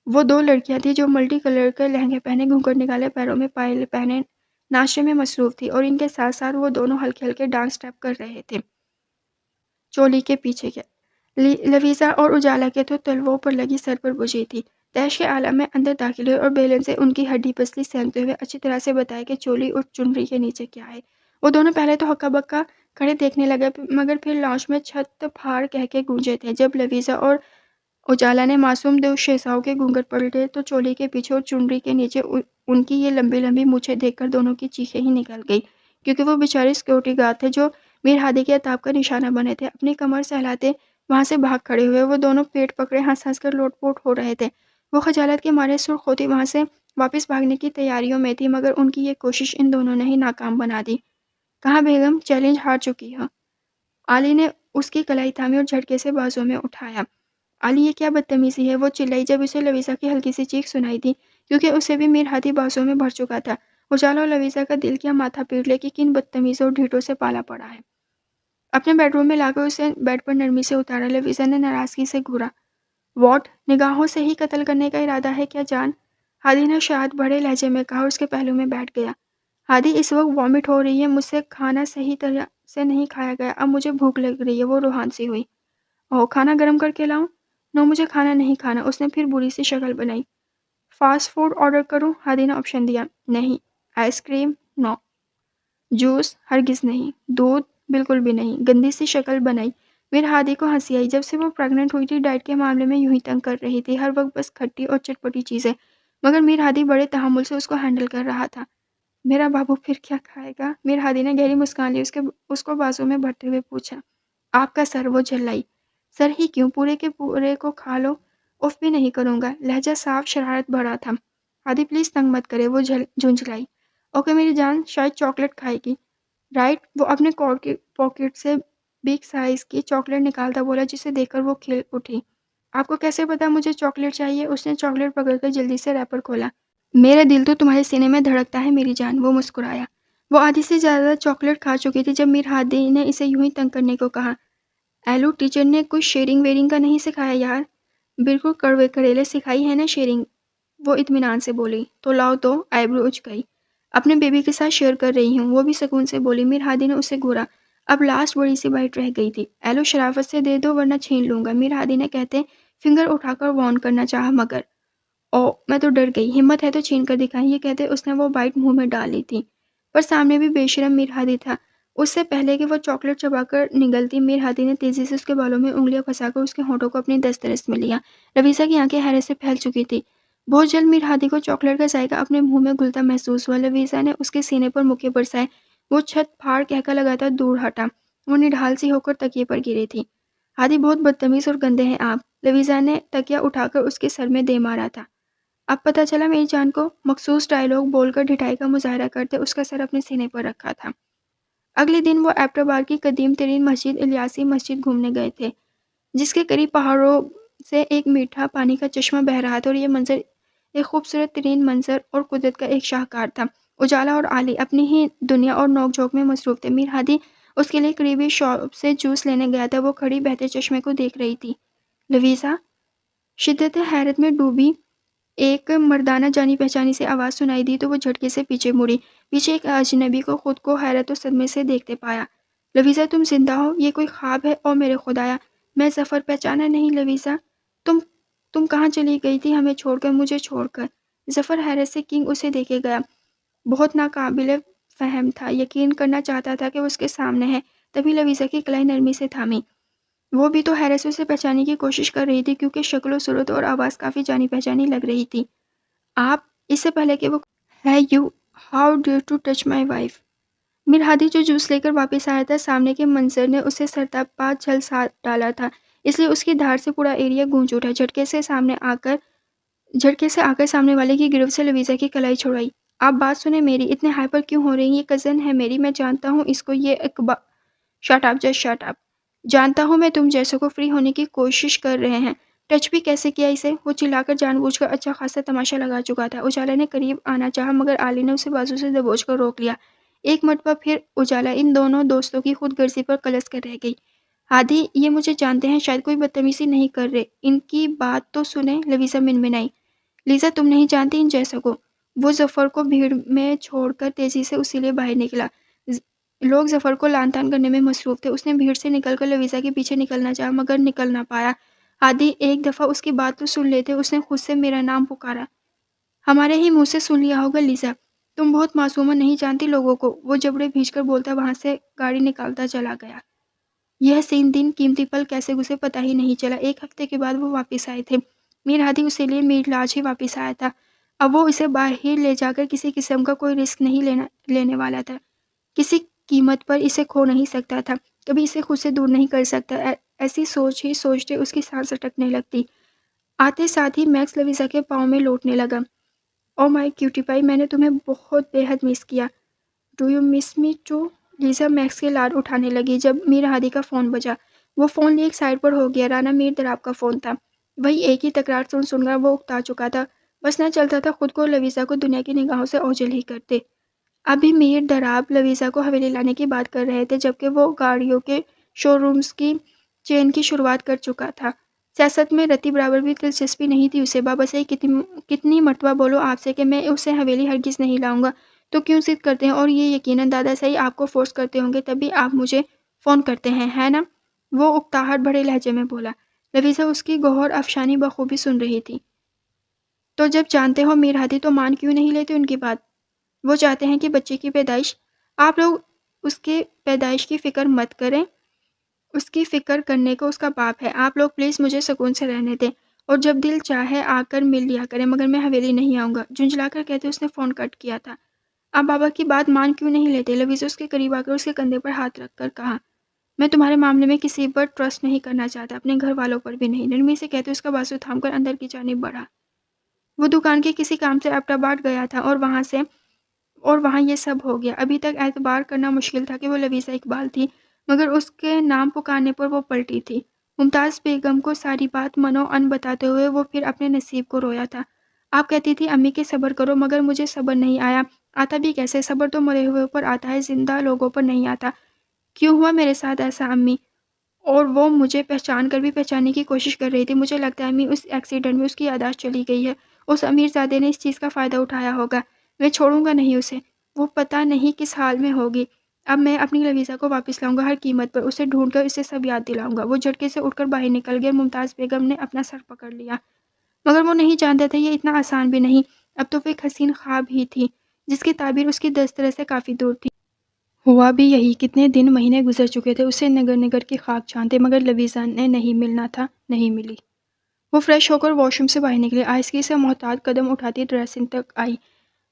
وہ دو لڑکیاں تھیں جو ملٹی کلر کے لہنگے پہنے، گھونگھٹ نکالے، پیروں میں پائل پہنے ناشتے میں مصروف تھی، اور ان کے ساتھ ساتھ وہ دونوں ہلکے ہلکے ڈانس اسٹیپ کر رہے تھے چولی کے پیچھے کے۔ لویزا اور اجالا کے تو تلووں پر لگی سر پر بجھی تھی۔ تیش کے عالم میں اندر داخل ہوئے اور بیلن سے ان کی ہڈی پسلی سینکتے ہوئے اچھی طرح سے بتایا کہ چولی اور چنری کے نیچے کیا ہے۔ وہ دونوں پہلے تو ہکا بکا کھڑے دیکھنے لگے، مگر پھر لاؤنج میں چھت پھاڑ کہہ کے گونجے تھے۔ جب لویزا اور اجالا نے معصوم دو شہزاؤں کے گھونگھٹ پلٹے تو چولی کے پیچھے اور چنری کے نیچے ان کی یہ لمبی لمبی مونچھیں دیکھ کر دونوں کی چیخیں ہی نکل گئی، کیونکہ وہ بیچارے سیکورٹی گارڈ تھے جو میر ہادی کے عتاب کا نشانہ بنے تھے۔ اپنی کمر سہلاتے وہاں سے بھاگ کھڑے ہوئے، وہ دونوں پیٹ پکڑے ہنس ہنس کر لوٹ پوٹ ہو رہے تھے۔ وہ خجالت کے مارے سرخ ہوتی وہاں سے واپس بھاگنے کی تیاریوں میں تھی، مگر ان کی یہ کوشش ان دونوں نے ہی ناکام بنا دی۔ کہاں بیگم، چیلنج ہار چکی ہے؟ علی نے اس کی کلائی تھامی اور جھٹکے سے بازوں میں اٹھایا۔ علی، یہ کیا بدتمیزی ہے؟ وہ چلائی جب اسے لویزا کی ہلکی سی چیخ سنائی دی، کیونکہ اسے بھی میر ہادی بازوں میں بھر چکا تھا۔ اجالا اور لویزا کا دل کیا ماتھا پیٹ لے کہ کن بدتمیزوں اور ڈھیٹوں سے پالا پڑا ہے۔ اپنے بیڈ روم میں لا کر اسے بیڈ پر نرمی سے اتارا۔ لویزا نے ناراضگی سے گھورا۔ واٹ، نگاہوں سے ہی قتل کرنے کا ارادہ ہے کیا جان؟ ہادی نے شاید بڑے لہجے میں کہا اور اس کے پہلو میں بیٹھ گیا۔ ہادی، اس وقت وامٹ ہو رہی ہے، مجھ سے کھانا صحیح طرح سے نہیں کھایا گیا، اب مجھے بھوک لگ رہی ہے۔ وہ روحان سی ہوئی۔ اوہ، کھانا گرم کر کے لاؤں؟ نو، مجھے کھانا نہیں کھانا، اس نے پھر بری سی شکل بنائی۔ فاسٹ فوڈ آرڈر کروں؟ ہادی نے آپشن دیا۔ نہیں۔ Ice cream? نو۔ جوس؟ ہرگز نہیں۔ دودھ؟ بالکل بھی نہیں۔ گندی سی شکل بنائی۔ میر ہادی کو ہنسی آئی۔ جب سے وہ پریگننٹ ہوئی تھی ڈائٹ کے معاملے میں یوں ہی تنگ کر رہی تھی، ہر وقت بس کھٹی اور چٹپٹی چیزیں، مگر میر ہادی بڑے تحمل سے اس کو ہینڈل کر رہا تھا۔ میرا بابو پھر کیا کھائے گا؟ میر ہادی نے گہری مسکان لی، اس کو بازو میں بھرتے ہوئے پوچھا۔ آپ کا سر؟ وہ جھلائی۔ سر ہی کیوں، پورے کے پورے کو کھا لو۔ اف بھی نہیں کروں گا۔ لہجہ صاف شرارت بھرا تھا۔ ہادی پلیز تنگ مت کرے، وہ جھنجھلائی۔ اوکے میری جان، شاید چاکلیٹ کھائے گی، رائٹ؟ وہ اپنے کوٹ کی پاکٹ سے بگ سائز کی چاکلیٹ نکالتا بولا، جسے دیکھ کر وہ کھل اٹھی۔ آپ کو کیسے پتا مجھے چاکلیٹ چاہیے؟ اس نے چاکلیٹ پکڑ کر جلدی سے ریپر کھولا۔ میرا دل تو تمہارے سینے میں دھڑکتا ہے میری جان، وہ مسکرایا۔ وہ آدھی سے زیادہ چاکلیٹ کھا چکی تھی جب میر ہادی نے اسے یوں ہی تنگ کرنے کو کہا۔ ایلو، ٹیچر نے کچھ شیئرنگ ویئرنگ کا نہیں سکھایا یار؟ بالکل کڑوے کڑیلے سکھائی ہے نا شیئرنگ، وہ اطمینان سے بولی۔ تو لاؤ دو، آئیبرو اچکائی۔ اپنے بیبی کے ساتھ شیئر کر رہی ہوں، وہ بھی سکون سے بولی۔ میر ہادی نے اسے گھورا، اب لاسٹ بڑی سی بائٹ رہ گئی تھی۔ ایلو شرافت سے دے دو ورنہ چھین لوں گا، میر ہادی نے کہتے فنگر اٹھا کر وارن کرنا چاہا، مگر او میں تو ڈر گئی، ہمت ہے تو چھین کر دکھائیں، یہ کہتے اس نے وہ بائٹ منہ میں ڈال لی تھی۔ پر سامنے بھی بے شرم میر ہادی تھا۔ اس سے پہلے کہ وہ چاکلیٹ چبا کر نگلتی، میر ہادی نے تیزی سے اس کے بالوں میں انگلیاں پھنسا کر اس کے ہونٹوں کو اپنی دسترس میں لیا۔ لویزا کی آنکھیں حیرت سے پھیل چکی تھی۔ بہت جلد میر ہادی کو چاکلیٹ کا ذائقہ اپنے منہ میں گھلتا محسوس ہوا۔ لویزا نے اس کے سینے پر مکے برسائے، وہ چھت پھاڑ کہکا لگاتا دور ہٹا۔ وہ نڈھال سی ہو کر تکیے پر گری تھی۔ ہادی بہت بدتمیز اور گندے ہیں آپ، لویزا نے تکیہ اٹھا کر اس کے سر میں دے مارا تھا۔ اب پتہ چلا میری جان کو، مخصوص ڈائیلاگ بول کر ڈھٹائی کا مظاہرہ کرتے اس کا سر اپنے سینے پر رکھا تھا۔ اگلے دن وہ ایبٹاباد کی قدیم ترین مسجد الیاسی مسجد گھومنے گئے تھے، جس کے قریب پہاڑوں سے ایک میٹھا پانی کا چشمہ بہہ رہا تھا، اور یہ منظر ایک خوبصورت ترین منظر اور قدرت کا ایک شاہکار تھا۔ اجالا اور علی اپنی ہی دنیا اور نوک جھونک میں مصروف تھے۔ میر ہادی اس کے لیے قریبی شاپ سے جوس لینے گیا تھا، وہ کھڑی بہتے چشمے کو دیکھ رہی تھی۔ لویزا، شدت حیرت میں ڈوبی ایک مردانہ جانی پہچانی سے آواز سنائی دی تو وہ جھٹکے سے پیچھے مڑی۔ پیچھے ایک اجنبی کو خود کو حیرت و صدمے سے دیکھتے پایا۔ لویزا، تم زندہ ہو؟ یہ کوئی خواب ہے؟ او میرے خدایا، میں ظفر پہچانا نہیں لویزا؟ تم کہاں چلی گئی تھی ہمیں چھوڑ کر، مجھے چھوڑ کر؟ ظفر حیرت سے کنگ اسے دیکھے گیا، بہت ناقابل فہم تھا، یقین کرنا چاہتا تھا کہ وہ اس کے سامنے ہے، تبھی لویزا کی کلائی نرمی سے تھامی۔ وہ بھی تو حیرت سے اسے پہچاننے کی کوشش کر رہی تھی، کیونکہ شکل و صورت اور آواز کافی جانی پہچانی لگ رہی تھی۔ آپ، اس سے پہلے کہ وہ ہے you, how dare to touch my wife? Mir Hadi جو جوس لے کر واپس آیا تھا، سامنے کے منظر نے اسے سرتاب پا جھلسا ڈالا تھا، اس لیے اس کی دھاڑ سے پورا ایریا گونج اٹھا۔ جھٹکے سے آ کر سامنے والے کی گرفت سے لویزا کی کلائی چھڑائی۔ آپ بات سنیں میری، اتنے ہائپر کیوں ہو رہی ہیں؟ یہ کزن ہے میری، میں جانتا ہوں اس کو، یہ shut up, just shut up. جانتا ہوں میں تم جیسوں کو فری ہونے کی کوشش کر رہے ہیں۔ ٹچ بھی کیسے کیا اسے؟ وہ چلا کر جان بوجھ کر اچھا خاصا تماشا لگا چکا تھا۔ اجالا نے قریب آنا چاہا، مگر علی نے اسے بازو سے دبوچ کر روک لیا۔ ایک مرتبہ پھر اجالا ان دونوں دوستوں کی خود غرضی پر کلس کر رہ گئی۔ ہادی، یہ مجھے جانتے ہیں، شاید کوئی بدتمیزی نہیں کر رہے، ان کی بات تو سنیں، لویزا منمنائی۔ لیزا، تم نہیں جانتی ان جیسوں کو۔ وہ ظفر کو بھیڑ میں چھوڑ کر تیزی سے اسی لیے باہر نکلا۔ لوگ ظفر کو لان تان کرنے میں مصروف تھے۔ اس نے بھیڑ سے نکل کر لویزا کے پیچھے نکلنا چاہا، مگر نکل نہ پایا۔ ہادی، ایک دفعہ اس کی بات تو سن لیتے، اس نے خود سے میرا نام پکارا۔ ہمارے ہی منہ سے سن لیا ہوگا لیزا، تم بہت معصوم، نہیں جانتی لوگوں کو۔ وہ جبڑے بھیج کر بولتا وہاں سے گاڑی نکالتا چلا گیا۔ یہ حسین دن، قیمتی پل کیسے گزرے پتہ ہی نہیں چلا۔ ایک ہفتے کے بعد وہ واپس آئے تھے۔ میر ہادی اسے لیے میر لاج ہی واپس آیا تھا۔ اب وہ اسے باہر لے جا کر کسی قسم کا کوئی رسک نہیں لینے والا تھا، کسی قیمت پر اسے کھو نہیں سکتا تھا، کبھی اسے خود سے دور نہیں کر سکتا۔ ایسی سوچ ہی سوچتے اس کی سانس اٹکنے لگتی۔ آتے ساتھ ہی میکس لویزا کے پاؤں میں لوٹنے لگا۔ او مائی کیوٹی پائی، میں نے تمہیں بہت بے حد مس کیا۔ Do you miss me too? Lisa Max کے لاڈ اٹھانے لگی جب میر ہادی کا فون بجا۔ وہ فون لیے ایک سائڈ پر ہو گیا۔ رانا میر دراب کا فون تھا۔ وہی ایک ہی تکرار سن کر وہ اکتا چکا تھا، بس نہ چلتا تھا خود کو لویزا کو دنیا کی نگاہوں سے اوجھل ہی کرتے۔ ابھی میر دراب لویزا کو حویلی لانے کی بات کر رہے تھے، جبکہ وہ گاڑیوں کے شو رومز کی چین کی شروعات کر چکا تھا۔ سیاست میں رتی برابر بھی دلچسپی نہیں تھی اسے۔ بابا صاحب، کتنی مرتبہ بولو آپ سے کہ میں اسے حویلی ہرگز نہیں لاؤں گا، تو کیوں ضد کرتے ہیں؟ اور یہ یقیناً دادا صاحب آپ کو فورس کرتے ہوں گے، تبھی آپ مجھے فون کرتے ہیں، ہے نا؟ وہ اکتاہٹ بھرے لہجے میں بولا۔ لویزا اس کی گوہر افشانی بخوبی سن رہی تھی۔ تو جب جانتے ہو میر ہادی، تو مان کیوں نہیں لیتے ان کی بات؟ وہ چاہتے ہیں کہ بچے کی پیدائش، آپ لوگ اس کے پیدائش کی فکر مت کریں، اس کی فکر کرنے کو اس کا باپ ہے۔ آپ لوگ پلیز مجھے سکون سے رہنے دیں، اور جب دل چاہے آ کر مل لیا کریں، مگر میں حویلی نہیں آؤں گا، جھنجھلا کر کہتے اس نے فون کٹ کیا تھا۔ آپ بابا کی بات مان کیوں نہیں لیتے؟ لویزا اس کے قریب آ کر اس کے کندھے پر ہاتھ رکھ کر کہا، میں تمہارے معاملے میں کسی پر ٹرسٹ نہیں کرنا چاہتا، اپنے گھر والوں پر بھی نہیں۔ نرمی سے کہتے اس کا بازو تھام کر اندر کی جانب بڑھا۔ وہ دکان کے کسی کام سے ایبٹ آباد گیا تھا اور وہاں یہ سب ہو گیا۔ ابھی تک اعتبار کرنا مشکل تھا کہ وہ لویزا اقبال تھی، مگر اس کے نام پکارنے پر وہ پلٹی تھی۔ ممتاز بیگم کو ساری بات منو ان بتاتے ہوئے وہ پھر اپنے نصیب کو رویا تھا۔ آپ کہتی تھی امی کہ صبر کرو، مگر مجھے صبر نہیں آیا۔ آتا بھی کیسے؟ صبر تو مرے ہوئے پر آتا ہے، زندہ لوگوں پر نہیں آتا۔ کیوں ہوا میرے ساتھ ایسا امی؟ اور وہ مجھے پہچان کر بھی پہچاننے کی کوشش کر رہی تھی۔ مجھے لگتا ہے امی اس ایکسیڈنٹ میں اس کی یادداشت چلی گئی ہے۔ اس امیر زادے نے اس چیز کا فائدہ اٹھایا ہوگا۔ میں چھوڑوں گا نہیں اسے، وہ پتہ نہیں کس حال میں ہوگی۔ اب میں اپنی لویزا کو واپس لاؤں گا ہر قیمت پر، اسے ڈھونڈ کر اسے سب یاد دلاؤں گا۔ وہ جھٹکے سے اٹھ کر باہر نکل گیا اور ممتاز بیگم نے اپنا سر پکڑ لیا، مگر وہ نہیں جانتے تھے یہ اتنا آسان بھی نہیں۔ اب تو وہ ایک حسین خواب ہی تھی جس کی تعبیر اس کی دسترس سے کافی دور تھی۔ ہوا بھی یہی، کتنے دن مہینے گزر چکے تھے، اسے نگر نگر کی خاک چھانتے، مگر لویزا نے نہیں ملنا تھا، نہیں ملی۔ وہ فریش ہو کر واش روم سے باہر نکلی، آہستگی سے محتاط قدم اٹھاتی ڈریسنگ تک آئی۔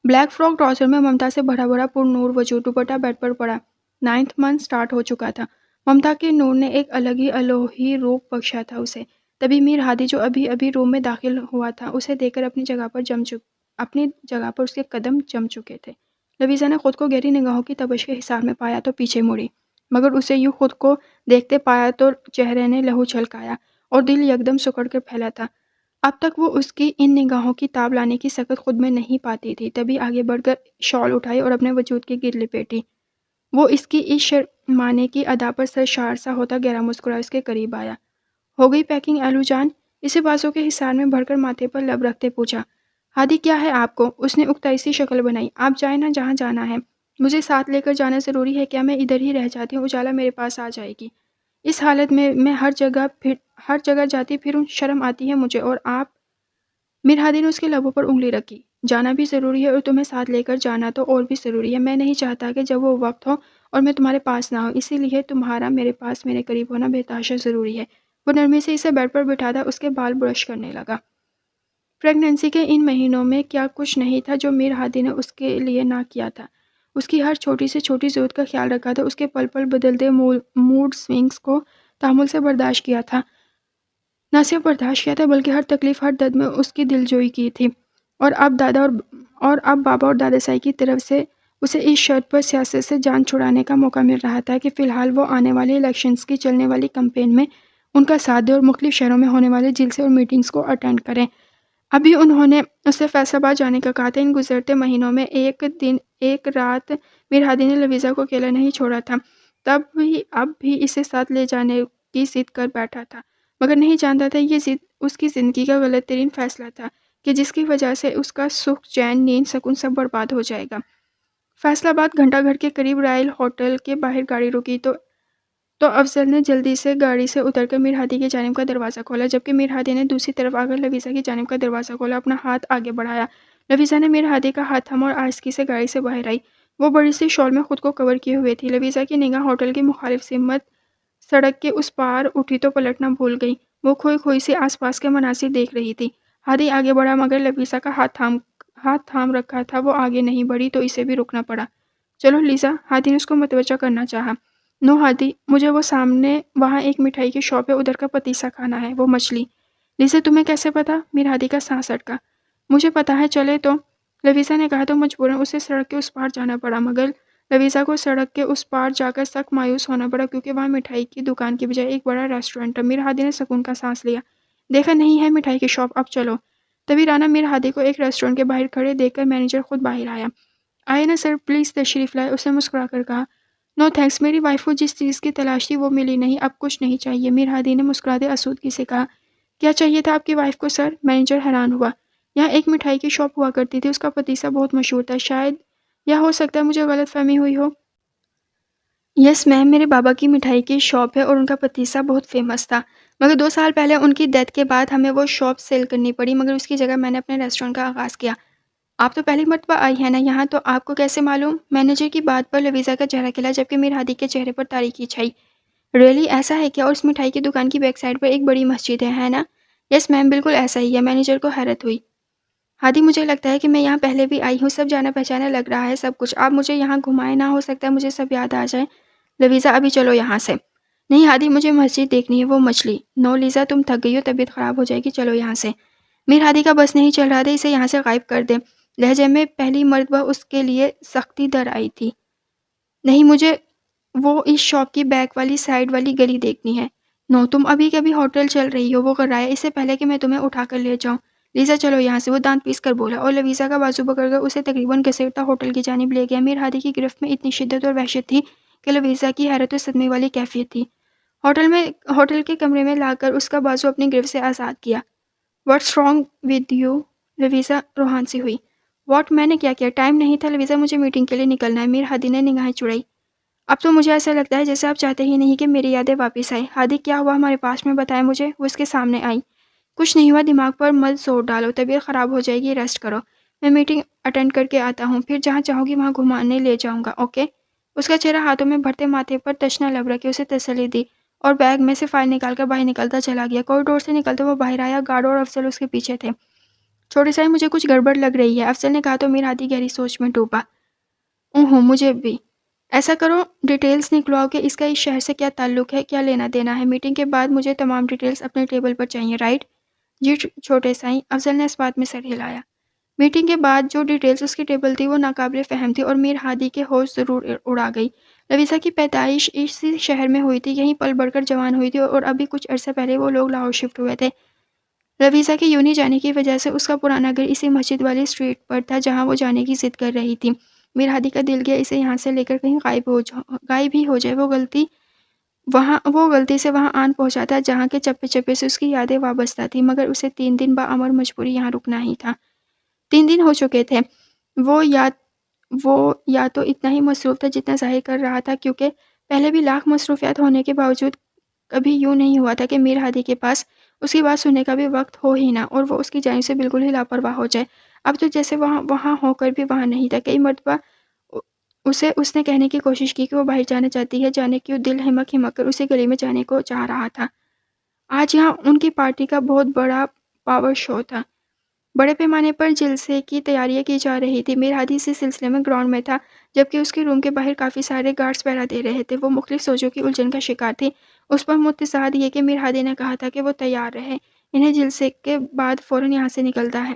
بلیک فراک ٹراؤزر میں ممتا سے بھرا بھرا پر نور وجود دوپٹہ بیڈ پر پڑا۔ 9th منتھ سٹارٹ ہو چکا تھا۔ ممتا کے نور نے ایک الگ ہی الوہی روپ بخشا تھا اسے۔ تبھی میر ہادی جو ابھی ابھی روم میں داخل ہوا تھا اسے دیکھ کر اپنی جگہ پر اس کے قدم جم چکے تھے۔ لویزا نے خود کو گہری نگاہوں کی تپش کے حصار میں پایا تو پیچھے مڑی، مگر اسے یوں خود کو دیکھتے پایا تو چہرے نے لہو چھلکایا اور دل یکدم سکڑ کر پھیلا تھا۔ اب تک وہ اس کی ان نگاہوں کی تاب لانے کی سکت خود میں نہیں پاتی تھی۔ تبھی آگے بڑھ کر شال اٹھائی اور اپنے وجود کی گرد لپیٹی۔ وہ اس کی اس شرمانے کی ادا پر سرشار سا ہوتا گہرا مسکرا اس کے قریب آیا۔ ہو گئی پیکنگ ایلو جان؟ اسے بازوں کے حصار میں بھر کر ماتھے پر لب رکھتے پوچھا۔ ہادی کیا ہے آپ کو؟ اس نے اکتائی سی شکل بنائی۔ آپ جائیں نا جہاں جانا ہے۔ مجھے ساتھ لے کر جانا ضروری ہے کیا؟ میں ادھر ہی رہ جاتی ہوں، اجالا میرے پاس آ جائے گی۔ اس حالت میں ہر جگہ جاتی پھروں، شرم آتی ہے مجھے۔ اور آپ؟ میر ہادی نے اس کے لبوں پر انگلی رکھی۔ جانا بھی ضروری ہے اور تمہیں ساتھ لے کر جانا تو اور بھی ضروری ہے۔ میں نہیں چاہتا کہ جب وہ وقت ہو اور میں تمہارے پاس نہ ہوں، اسی لیے تمہارا میرے پاس میرے قریب ہونا بہتاشا ضروری ہے۔ وہ نرمی سے اسے بیڈ پر بٹھاتا اس کے بال برش کرنے لگا۔ پریگننسی کے ان مہینوں میں کیا کچھ نہیں تھا جو میر ہادی نے اس کے لیے نہ کیا تھا۔ اس کی ہر چھوٹی سے چھوٹی ضرورت کا خیال رکھا تھا، اس کے پل پل بدلتے موڈ سوئنگز کو تحمل سے برداشت کیا تھا۔ نہ صرف برداشت کیا تھا بلکہ ہر تکلیف ہر درد میں اس کی دلجوئی کی تھی۔ اور اب بابا اور دادا سائی کی طرف سے اسے اس شرط پر سیاست سے جان چھڑانے کا موقع مل رہا تھا کہ فی الحال وہ آنے والے الیکشنز کی چلنے والی کمپین میں ان کا ساتھ دے اور مختلف شہروں میں ہونے والے جلسے اور میٹنگز کو اٹینڈ کریں۔ ابھی انہوں نے اسے فیصل آباد جانے کا کہا تھا۔ ان گزرتے مہینوں میں ایک دن ایک رات میر ہادی نے لویزا کو اکیلا نہیں چھوڑا تھا۔ اب بھی اسے ساتھ لے جانے کی ضد کر بیٹھا تھا، مگر نہیں جانتا تھا یہ ضد اس کی زندگی کا غلط ترین فیصلہ تھا کہ جس کی وجہ سے اس کا سکھ، چین، نیند، سکون سب برباد ہو جائے گا۔ فیصل آباد گھنٹہ گھر کے قریب رائل ہوٹل کے باہر گاڑی رکی تو افضل نے جلدی سے گاڑی سے اتر کر میر ہادی کی جانب کا دروازہ کھولا، جبکہ میر ہادی نے دوسری طرف آ کر لویزا کی جانب کا دروازہ کھولا، اپنا ہاتھ آگے بڑھایا۔ لویزا نے میر ہادی کا ہاتھ تھاما اور آہستگی سے گاڑی سے باہر آئی۔ وہ بڑی سی شال میں خود کو کور کیے ہوئے تھی۔ لویزا کی نگاہ ہوٹل کی مخالف سمت سڑک کے اس پار اٹھی تو پلٹنا بھول گئی۔ وہ کھوئی کھوئی سی آس پاس کے مناظر دیکھ رہی تھی۔ ہادی آگے بڑھا مگر لویزا کا ہاتھ تھام رکھا تھا، وہ آگے نہیں بڑھی تو اسے بھی رکنا پڑا۔ چلو لیزا، ہادی نے اس کو متوجہ کرنا چاہا۔ نو ہادی، مجھے وہ سامنے وہاں ایک مٹھائی کی شاپ ہے، ادھر کا پتیسا کھانا ہے، وہ مچھلی۔ لیزا تمہیں کیسے پتا؟ میر ہادی کا سانس اٹکا۔ مجھے پتا ہے، چلے تو؟ لویزا نے کہا تو مجبوراً اسے سڑک کے اس پار جانا پڑا، مگر لویزا کو سڑک کے اس پار جا کر سخت مایوس ہونا پڑا کیونکہ وہاں مٹھائی کی دکان کی بجائے ایک بڑا ریسٹورنٹ تھا۔ میر ہادی نے سکون کا سانس لیا۔ دیکھا نہیں ہے مٹھائی کی شاپ، اب چلو۔ تبھی رانا میر ہادی کو ایک ریسٹورنٹ کے باہر کھڑے دیکھ کر مینیجر خود باہر آیا۔ آئے نا سر، پلیز تشریف لائے، اس نے مسکرا کر کہا۔ نو تھینکس، میری وائف کو جس چیز کی تلاش تھی وہ ملی نہیں، اب کچھ نہیں چاہیے، میر ہادی نے مسکراتے آسودگی سے کہا۔ کیا چاہیے تھا آپ کی وائف کو سر؟ مینیجر حیران ہوا۔ یہاں ایک مٹھائی کی شاپ ہوا کرتی تھی، اس کا پتیسا بہت مشہور تھا، شاید یا ہو سکتا ہے مجھے غلط فہمی ہوئی ہو۔ یس میم، میرے بابا کی مٹھائی کی شاپ ہے اور ان کا پتیسا بہت فیمس تھا، مگر 2 سال پہلے ان کی ڈیتھ کے بعد ہمیں وہ شاپ سیل کرنی پڑی، مگر اس کی جگہ میں نے اپنے ریسٹورنٹ کا آغاز کیا۔ آپ تو پہلی مرتبہ آئی ہیں نا یہاں، تو آپ کو کیسے معلوم؟ مینیجر کی بات پر لویزا کا چہرہ کھلا جبکہ میر ہادی کے چہرے پر تاریکی چھائی۔ ریئلی ایسا ہے کیا؟ اور اس مٹھائی کی دکان کی بیک سائڈ پر ایک بڑی مسجد ہے نا؟ یس میم، بالکل ایسا ہی ہے، مینیجر کو حیرت ہوئی۔ ہادی مجھے لگتا ہے کہ میں یہاں پہلے بھی آئی ہوں، سب جانا پہچانا لگ رہا ہے سب کچھ، آپ مجھے یہاں گھمائیں، نہ ہو سکتا ہے مجھے سب یاد آ جائے۔ لیزا ابھی چلو یہاں سے۔ نہیں ہادی مجھے مسجد دیکھنی ہے، وہ مچھلی۔ نو لیزا تم تھک گئی ہو، طبیعت خراب ہو جائے گی، چلو یہاں سے۔ میر ہادی کا بس نہیں چل رہا تھا، اسے یہاں سے غائب کر دے۔ لہجے میں پہلی مرتبہ اس کے لیے سختی در آئی تھی۔ نہیں مجھے وہ اس شاپ کی بیک والی سائڈ والی گلی دیکھنی ہے۔ نو تم ابھی کبھی ہوٹل چل رہی ہو، وہ غرایا اس سے پہلے کہ میں تمہیں اٹھا کر لے جاؤں۔ لیزا چلو یہاں سے، وہ دانت پیس کر بولا، اور لویزا کا بازو پکڑ کر اسے تقریباً گھسیٹتا ہوٹل کی جانب لے گیا۔ میر ہادی کی گرفت میں اتنی شدت اور وحشت تھی کہ لویزا کی حیرت و صدمے والی کیفیت تھی۔ ہوٹل کے کمرے میں لا کر اس کا بازو اپنی گرفت سے آزاد کیا۔ What's wrong with you? لویزا روحان سی ہوئی۔ واٹ؟ میں نے کیا کیا؟ ٹائم نہیں تھا لویزا، مجھے میٹنگ کے لیے نکلنا ہے۔ میر ہادی نے نگاہیں چڑھائی۔ اب تو مجھے ایسا لگتا ہے جیسے آپ چاہتے ہی نہیں کہ میری یادیں واپس آئیں۔ ہادی کیا ہوا ہمارے پاس میں، بتائیں مجھے۔ وہ اس کے سامنے آئی۔ کچھ نہیں ہوا، دماغ پر مت زور ڈالو، طبیعت خراب ہو جائے گی، ریسٹ کرو۔ میں میٹنگ اٹینڈ کر کے آتا ہوں، پھر جہاں چاہوں گی وہاں گھمانے لے جاؤں گا، اوکے؟ اس کا چہرہ ہاتھوں میں بھرتے ماتھے پر تشنا لب رکھے اسے تسلی دی، اور بیگ میں سے فائل نکال کر باہر نکلتا چلا گیا۔ کوریڈور سے نکلتے وہ باہر آیا، گارڈ اور افضل اس کے پیچھے تھے۔ چھوٹے سائیں مجھے کچھ گڑبڑ لگ رہی ہے، افضل نے کہا تو میر ہادی گہری سوچ میں ڈوبا۔ مجھے بھی۔ ایسا کرو ڈیٹیلز نکلواؤ کہ اس کا اس شہر سے کیا تعلق ہے، کیا لینا دینا ہے۔ میٹنگ کے بعد مجھے تمام ڈیٹیلز اپنے ٹیبل پر چاہیے، رائٹ؟ جی چھوٹے سائیں، افضل نے اس بات میں سر ہلایا۔ میٹنگ کے بعد جو ڈیٹیلز اس کی ٹیبل تھی وہ ناقابل فہم تھی، اور میر ہادی کے ہوش ضرور اڑا گئی۔ لویزا کی پیدائش اسی شہر میں ہوئی تھی، یہیں پل بڑھ کر جوان ہوئی تھی، اور ابھی کچھ عرصہ پہلے وہ لوگ لاہور شفٹ ہوئے تھے۔ لویزا کے یوں نہیں جانے کی وجہ سے اس کا پرانا گھر اسی مسجد والی اسٹریٹ پر تھا جہاں وہ جانے کی ضد کر رہی تھی۔ میر ہادی کا دل گیا اسے یہاں سے لے کر کہیں غائب ہی ہو جائے، وہ غلطی سے وہاں آن پہنچا تھا جہاں کے چپے چپے سے اس کی یادیں وابستہ تھی، مگر اسے 3 دن بامر مجبوری یہاں رکنا ہی تھا۔ 3 دن ہو چکے تھے۔ وہ یا تو اتنا ہی مصروف تھا جتنا ظاہر کر رہا تھا، کیونکہ پہلے بھی لاکھ مصروفیات ہونے کے باوجود کبھی یوں نہیں ہوا تھا کہ میر ہادی کے پاس اس کی بات سننے کا بھی وقت ہو ہی نہ، اور وہ اس کی جانب سے بالکل ہی لاپرواہ ہو جائے۔ اب تو جیسے وہاں ہو کر بھی وہاں نہیں تھا۔ کئی مرتبہ اس نے کہنے کی کوشش کی کہ وہ باہر جانا چاہتی ہے، جانے کیوں دل ہمک کر اسی گلی میں جانے کو چاہ رہا تھا۔ آج یہاں ان کی پارٹی کا بہت بڑا پاور شو تھا، بڑے پیمانے پر جلسے کی تیاریاں کی جا رہی تھی۔ میر ہادی اسی سلسلے میں گراؤنڈ میں تھا، جبکہ اس کے روم کے باہر کافی سارے گارڈز پہرا دے رہے تھے۔ وہ مختلف سوچوں کی الجھن کا شکار تھی۔ اس پر متضاد یہ کہ میر ہادی نے کہا تھا کہ وہ تیار رہے، انہیں جلسے کے بعد فوراً یہاں سے نکلتا ہے۔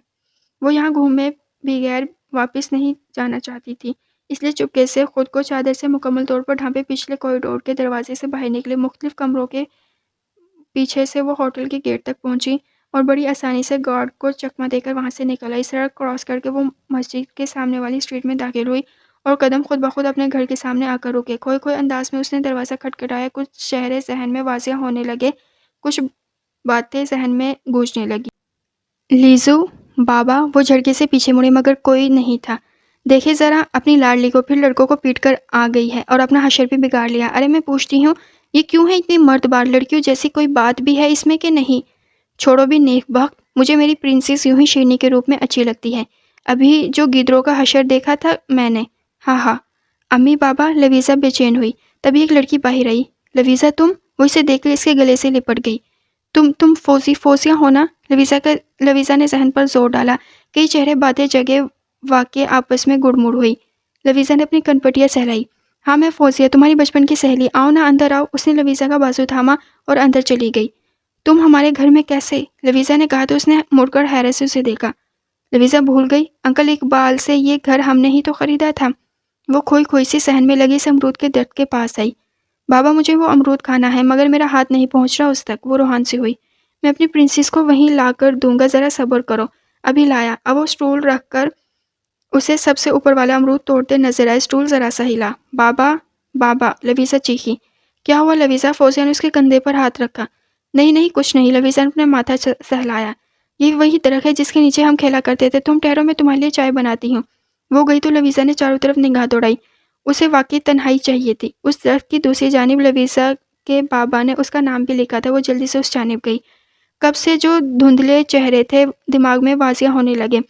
وہ یہاں گھومے بغیر واپس نہیں جانا چاہتی تھی، اس لیے چپکے سے خود کو چادر سے مکمل طور پر ڈھانپے پچھلے کوریڈور کے دروازے سے باہر نکلے۔ مختلف کمروں کے پیچھے سے وہ ہوٹل کے گیٹ تک پہنچی اور بڑی آسانی سے گارڈ کو چکمہ دے کر وہاں سے نکل آئی۔ سڑک کراس کر کے وہ مسجد کے سامنے والی اسٹریٹ میں داخل ہوئی اور قدم خود بخود اپنے گھر کے سامنے آ کر رکے۔ کھوئے انداز میں اس نے دروازہ کھٹکھٹایا۔ کچھ چہرے ذہن میں واضح ہونے لگے، کچھ باتیں ذہن میں گونجنے لگی۔ لیزو، بابا۔ وہ جھٹکے سے پیچھے مڑے مگر کوئی نہیں تھا۔ دیکھے ذرا اپنی لاڈلی کو، پھر لڑکوں کو پیٹ کر آ گئی ہے اور اپنا حشر بھی بگاڑ لیا۔ ارے میں پوچھتی ہوں یہ کیوں ہے اتنی مردبار؟ لڑکیوں جیسی کوئی بات بھی ہے اس میں کہ نہیں؟ چھوڑو بھی نیک بخت، مجھے میری پرنسس یوں ہی شیرنی کے روپ میں اچھی لگتی ہے۔ ابھی جو گیدڑوں کا حشر دیکھا تھا میں نے، ہاں امی بابا۔ لویزا بے چین ہوئی، تبھی ایک لڑکی باہر آئی۔ لویزا تم؟ وہ اسے دیکھ کر اس کے گلے سے لپٹ گئی۔ تم فوزیاں ہونا؟ لویزا نے ذہن پر زور ڈالا۔ کئی چہرے باتیں جگہ واقع آپس میں گڑ مڑ ہوئی۔ لویزا نے اپنی کنپٹیاں سہلائی۔ ہاں میں فوزیہ، تمہاری بچپن کی سہیلی، آؤ نا اندر آؤ۔ اس نے لویزا کا بازو تھاما اور اندر چلی گئی۔ تم ہمارے گھر میں کیسے؟ لویزا نے کہا تو اس نے مڑ کر حیرت سے اسے دیکھا۔ لویزا بھول گئی، انکل اقبال سے یہ گھر ہم نے ہی تو خریدا تھا۔ وہ کھوئی سی صحن میں لگی اس امرود کے درخت کے پاس آئی۔ بابا مجھے وہ امرود کھانا ہے مگر میرا ہاتھ نہیں پہنچ رہا اس تک۔ وہ روحان سی ہوئی۔ میں اپنی پرنسس کو وہیں لا کر دوں گا، ذرا صبر کرو۔ ابھی لایا۔ اب وہ سٹول رکھ کر اسے سب سے اوپر والا امرود توڑتے نظر آئے۔ سٹول ذرا سا ہلا۔ بابا، لویزا چیخی۔ کیا ہوا لویزا؟ فوزیہ نے اس کے کندھے پر ہاتھ رکھا۔ نہیں کچھ نہیں، لویزا نے اپنا ماتھا سہلایا۔ یہ وہی درخت ہے جس کے نیچے ہم کھیلا کرتے تھے، تم ٹھہرو میں تمہارے لیے چائے بناتی ہوں۔ وہ گئی تو لویزا نے چاروں طرف نگاہ دوڑائی۔ اسے واقعی تنہائی چاہیے تھی۔ اس درخت کی دوسری جانب لویزا کے بابا نے اس کا نام بھی لکھا تھا۔ وہ جلدی سے اس جانب گئی۔ کب سے جو دھندلے چہرے تھے دماغ میں واضح ہونے لگے،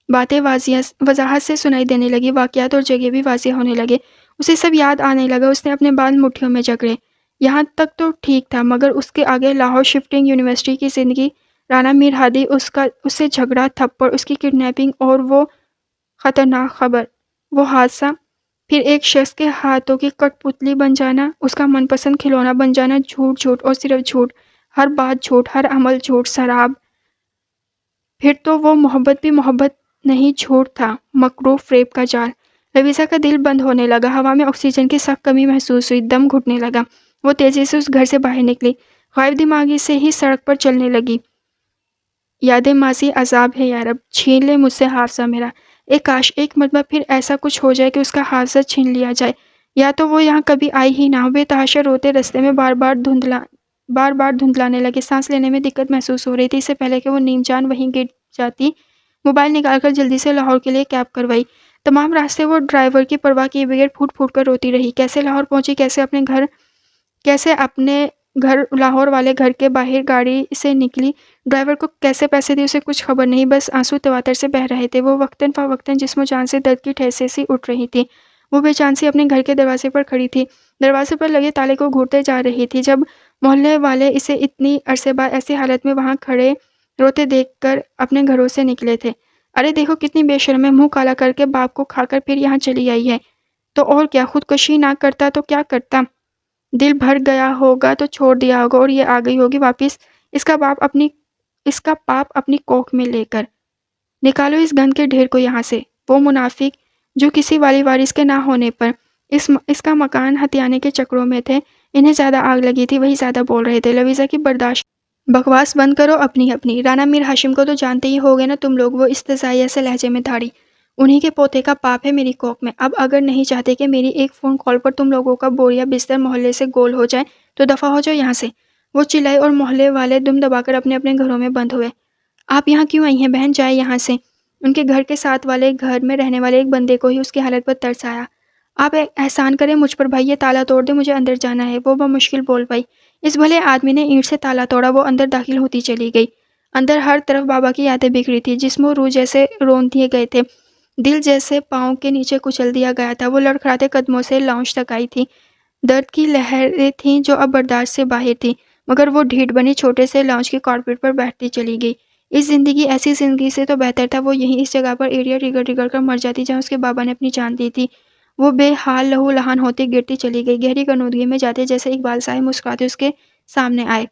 باتیں وضاحت سے سنائی دینے لگی، واقعات اور جگہ بھی واضح ہونے لگے۔ اسے سب یاد آنے لگا۔ اس نے اپنے بال مٹھیوں میں جکڑے۔ یہاں تک تو ٹھیک تھا مگر اس کے آگے لاہور شفٹنگ یونیورسٹی کی زندگی رانا میر ہادی، اس سے جھگڑا، تھپڑ، اس کی کڈنیپنگ اور وہ خطرناک خبر، وہ حادثہ، پھر ایک شخص کے ہاتھوں کی کٹ پتلی بن جانا، اس کا من پسند کھلونا بن جانا، جھوٹ جھوٹ اور صرف جھوٹ، ہر بات جھوٹ، ہر عمل جھوٹ، شراب، پھر تو وہ محبت بھی محبت نہیں، جھوٹ تھا، مکروہ فریب کا جال۔ لویزا کا دل بند ہونے لگا، ہوا میں آکسیجن کی سخت کمی محسوس ہوئی، دم گھٹنے لگا، وہ تیزی سے اس گھر سے باہر نکلی، غائب دماغی سے ہی سڑک پر چلنے لگی۔ یادیں ماضی عذاب ہے یا رب، چھین لے مجھ سے حافظہ میرا، ایک کاش ایک مرتبہ پھر ایسا کچھ ہو جائے کہ اس کا حافظہ چھین لیا جائے، یا تو وہ یہاں کبھی آئی ہی نہ ہو۔ بے تحاشا روتے رستے میں بار بار دھندلانے لگے، سانس لینے میں دقت محسوس ہو رہی تھی۔ اس سے پہلے کہ وہ نیم جان وہیں گر جاتی، موبائل نکال کر جلدی سے لاہور کے لیے کیب کروائی۔ تمام راستے وہ ڈرائیور کی پرواہ کیے بغیر پھوٹ پھوٹ کر روتی رہی، کیسے لاہور پہنچی، کیسے اپنے گھر لاہور والے گھر کے باہر گاڑی سے نکلی، ڈرائیور کو کیسے پیسے دیے، اسے کچھ خبر نہیں، بس آنسو تواتر سے بہہ رہے تھے۔ وہ وقتاً فوقتاً جسم و جان سے درد کی ٹھیسیں سی اٹھ رہی تھی، وہ بے چین سی اپنے گھر کے دروازے پر کھڑی تھی، دروازے پر لگے تالے کو گھورتے جا رہی تھی، جب محلے والے اسے اتنی عرصے بعد ایسی حالت میں وہاں کھڑے روتے دیکھ کر اپنے گھروں سے نکلے تھے۔ ارے دیکھو کتنی بے شرم ہے، منہ کالا کر کے باپ کو کھا کر پھر یہاں چلی آئی ہے، تو اور کیا، خودکشی نہ کرتا تو کیا کرتا، دل بھر گیا ہوگا تو چھوڑ دیا ہوگا، اور یہ آ گئی ہوگی واپس اس کا پاپ اپنی کوکھ میں لے کر۔ نکالو اس گند کے ڈھیر کو یہاں سے۔ وہ منافق جو کسی والی وارث کے نہ ہونے پر اس کا مکان ہتھیانے کے چکروں میں تھے، انہیں زیادہ آگ لگی تھی، وہی زیادہ بول رہے تھے۔ لویزا کی برداشت بکواس بند کرو اپنی رانا میر ہاشم کو تو جانتے ہی ہوگے نا تم لوگ، وہ استہزائیہ سے لہجے میں دھاڑی، انہی کے پوتے کا پاپ ہے میری کوکھ میں، اب اگر نہیں چاہتے کہ میری ایک فون کال پر تم لوگوں کا بوریا بستر محلے سے گول ہو جائے تو دفع ہو جاؤ یہاں سے، وہ چلائے، اور محلے والے دم دبا کر اپنے اپنے گھروں میں بند ہوئے۔ آپ یہاں کیوں آئی ہیں بہن، جائے یہاں سے۔ ان کے گھر کے ساتھ والے گھر میں رہنے والے ایک بندے کو ہی اس کی حالت پر ترس آیا۔ آپ احسان کریں مجھ پر بھائی، یہ تالا توڑ دے، مجھے اندر جانا ہے، وہ بمشکل بول پائی۔ اس بھلے آدمی نے اینٹ سے تالا توڑا، وہ اندر داخل ہوتی چلی گئی۔ اندر ہر طرف بابا کی یادیں بکھری تھی، جسم و روح جیسے رون دیے گئے تھے، دل جیسے پاؤں کے نیچے کچل دیا گیا تھا۔ وہ لڑکھڑاتے قدموں سے لاؤنج تک آئی تھی، درد کی لہریں تھیں جو اب برداشت سے باہر تھی، مگر وہ ڈھیٹ بنی چھوٹے سے لاؤنج کی کارپیٹ پر بیٹھتی چلی گئی۔ اس زندگی، ایسی زندگی سے تو بہتر تھا وہ یہیں اس جگہ پر ایڑیاں رگڑ رگڑ کر مر جاتی جہاں اس کے بابا نے اپنی جان دی تھی۔ وہ بے حال لہو لہان ہوتی گرتی چلی گئی، گہری غنودگی میں جاتے جیسے اقبال صاحب مسکراتے اس کے سامنے آئے۔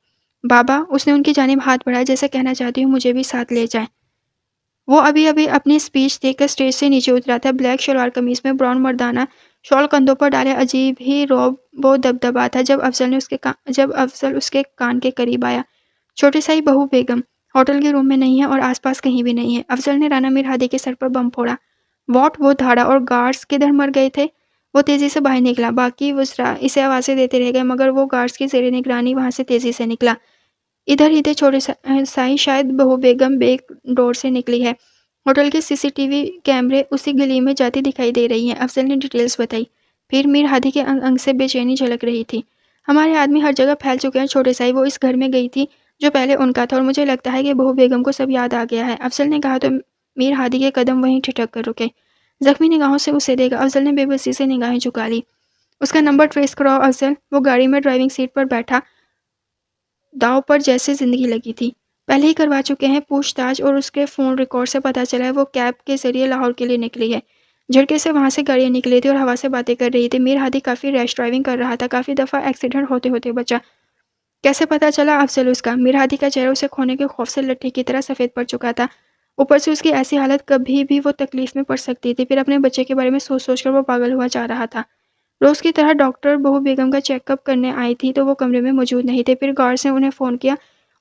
بابا، اس نے ان کی جانب ہاتھ بڑھایا جیسے کہنا چاہتی ہوں مجھے بھی ساتھ لے جائیں۔ وہ ابھی اپنی اسپیچ دے کر اسٹیج سے نیچے اترا تھا، بلیک شلوار قمیض میں، براؤن مردانہ شال کندھوں پر ڈالے، عجیب ہی رعب و دبدبا تھا جب افضل اس کے کان کے قریب آیا۔ چھوٹی سائی بہو بیگم ہوٹل کے روم میں نہیں ہے اور آس پاس کہیں بھی نہیں ہے۔ افضل نے رانا میر ہادی کے سر پر بم پھوڑا۔ واٹ، وہ دھاڑا، اور گارڈز کدھر مر گئے تھے؟ وہ تیزی سے باہر نکلا، باقی وزراء اسے آوازیں دیتے رہ گئے، مگر وہ گارڈز کی زیر نگرانی وہاں سے تیزی سے نکلا۔ ادھر چھوٹی سائی، شاید بہو بیگم بیک ڈور سے نکلی ہے، ہوٹل کے CCTV کیمرے اسی گلی میں جاتی دکھائی دے رہی ہیں۔ افضل نے ڈیٹیلز بتائی، پھر میر ہادی کے انگ سے بے چینی جھلک رہی تھی۔ ہمارے آدمی ہر جگہ پھیل چکے ہیں چھوٹے سائی، وہ اس گھر میں گئی تھی جو پہلے ان کا تھا، اور مجھے لگتا ہے کہ بہو بیگم کو سب یاد آ گیا ہے، افضل نے کہا تو میر ہادی کے قدم وہیں ٹھٹک کر رکے۔ زخمی نگاہوں سے اسے دیکھا، افضل نے بے بسی سے نگاہیں جھکا لی۔ اس کا نمبر ٹریس کراؤ افضل۔ وہ گاڑی میں ڈرائیونگ سیٹ پر بیٹھا، داؤ پر جیسے زندگی لگی تھی، پہلے ہی کروا چکے ہیں پوچھ تاچھ، اور اس کے فون ریکارڈ سے پتہ چلا ہے وہ کیب کے ذریعے لاہور کے لیے نکلی ہے۔ جھڑکے سے وہاں سے گاڑیاں نکلی تھی اور ہوا سے باتیں کر رہی تھی۔ میر ہادی کافی ریش ڈرائیونگ کر رہا تھا، کافی دفعہ ایکسیڈنٹ ہوتے ہوتے بچا۔ کیسے پتہ چلا افضل اس کا؟ میر ہادی کا چہرہ اسے کھونے کے خوف سے لٹھی کی طرح سفید پڑ چکا تھا، اوپر سے اس کی ایسی حالت، کبھی بھی وہ تکلیف میں پڑ سکتی تھی۔ پھر اپنے بچے کے بارے میں سوچ سوچ کر وہ پاگل ہوا جا رہا تھا۔ روز کی طرح ڈاکٹر بہو بیگم کا چیک اپ کرنے آئی تھی تو وہ کمرے میں موجود نہیں تھے۔ پھر گارڈز نے انہیں فون کیا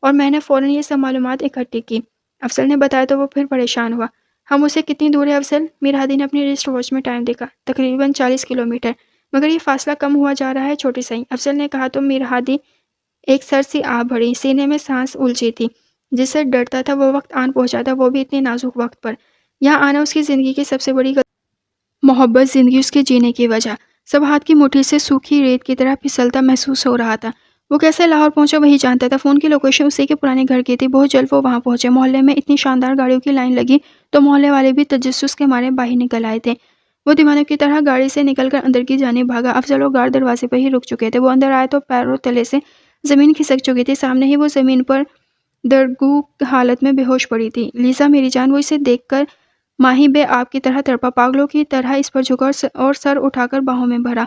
اور میں نے فوراً یہ سب معلومات اکٹھی کی، افضل نے بتایا تو وہ پھر پریشان ہوا۔ ہم اسے کتنی دور ہے افضل؟ میر ہادی نے اپنی رسٹ واچ میں ٹائم دیکھا، تقریباً 40 کلومیٹر، مگر یہ فاصلہ کم ہوا جا رہا ہے چھوٹی سائی، افضل نے کہا تو میر ہادی ایک سر سی آ بھری، سینے میں سانس الجھی تھی، جس سے ڈرتا تھا وہ وقت آن پہنچا تھا، وہ بھی اتنے نازک وقت پر۔ یہاں آنا اس کی زندگی کی سب سے بڑی محبت، زندگی اس کے جینے کی وجہ، سب ہاتھ کی مٹھی سے سوکھی ریت کی طرح پھسلتا محسوس ہو رہا تھا۔ وہ کیسے لاہور پہنچا وہی جانتا تھا، فون کی لوکیشن اسی کے پرانے گھر کی تھی۔ بہت جلد وہ وہاں پہنچے، محلے میں اتنی شاندار گاڑیوں کی لائن لگی تو محلے والے بھی تجسس کے مارے باہر نکل آئے تھے۔ وہ دیوانوں کی طرح گاڑی سے نکل کر اندر کی جانب بھاگا، افضل اور گارڈ دروازے پر ہی رک چکے تھے۔ وہ اندر آئے تو پیروں تلے سے زمین کھسک چکی تھی، سامنے ہی وہ زمین پر درگو حالت میں بے ہوش پڑی تھی۔ لیزا میری جان، وہ اسے دیکھ کر ماہی بے آپ کی طرح تڑپا، پاگلوں کی طرح اس پر جھکا اور سر اٹھا کر باہوں میں بھرا۔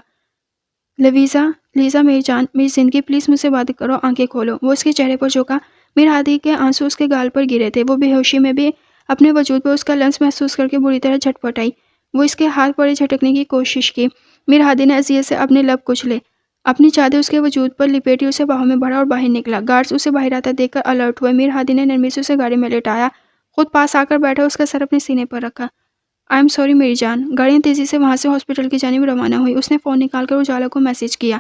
لیزا میری جان، میری زندگی، پلیز مجھ سے بات کرو، آنکھیں کھولو۔ وہ اس کے چہرے پر جھکا۔ میر ہادی کے آنسو اس کے گال پر گرے تھے۔ وہ بے ہوشی میں بھی اپنے وجود پر اس کا لمس محسوس کر کے بری طرح جھٹ پٹائی۔ وہ اس کے ہاتھ پڑے جھٹکنے کی کوشش کی۔ میر ہادی نے اذیت سے اپنے لب کچلے، اپنی چادر اس کے وجود پر لپیٹی، اسے باہوں میں بھرا اور باہر نکلا۔ گارڈز اسے باہر آتا دیکھ کر الرٹ ہوئے۔ میر ہادی نے نرمی سے اسے گاڑی میں لٹایا، خود پاس آ کر بیٹھا، اس کا سر اپنے سینے پر رکھا۔ آئی ایم سوری میری جان۔ گاڑیاں تیزی سے وہاں سے ہاسپٹل کی جانب روانہ ہوئی۔ اس نے فون نکال کر اجالا کو میسج کیا۔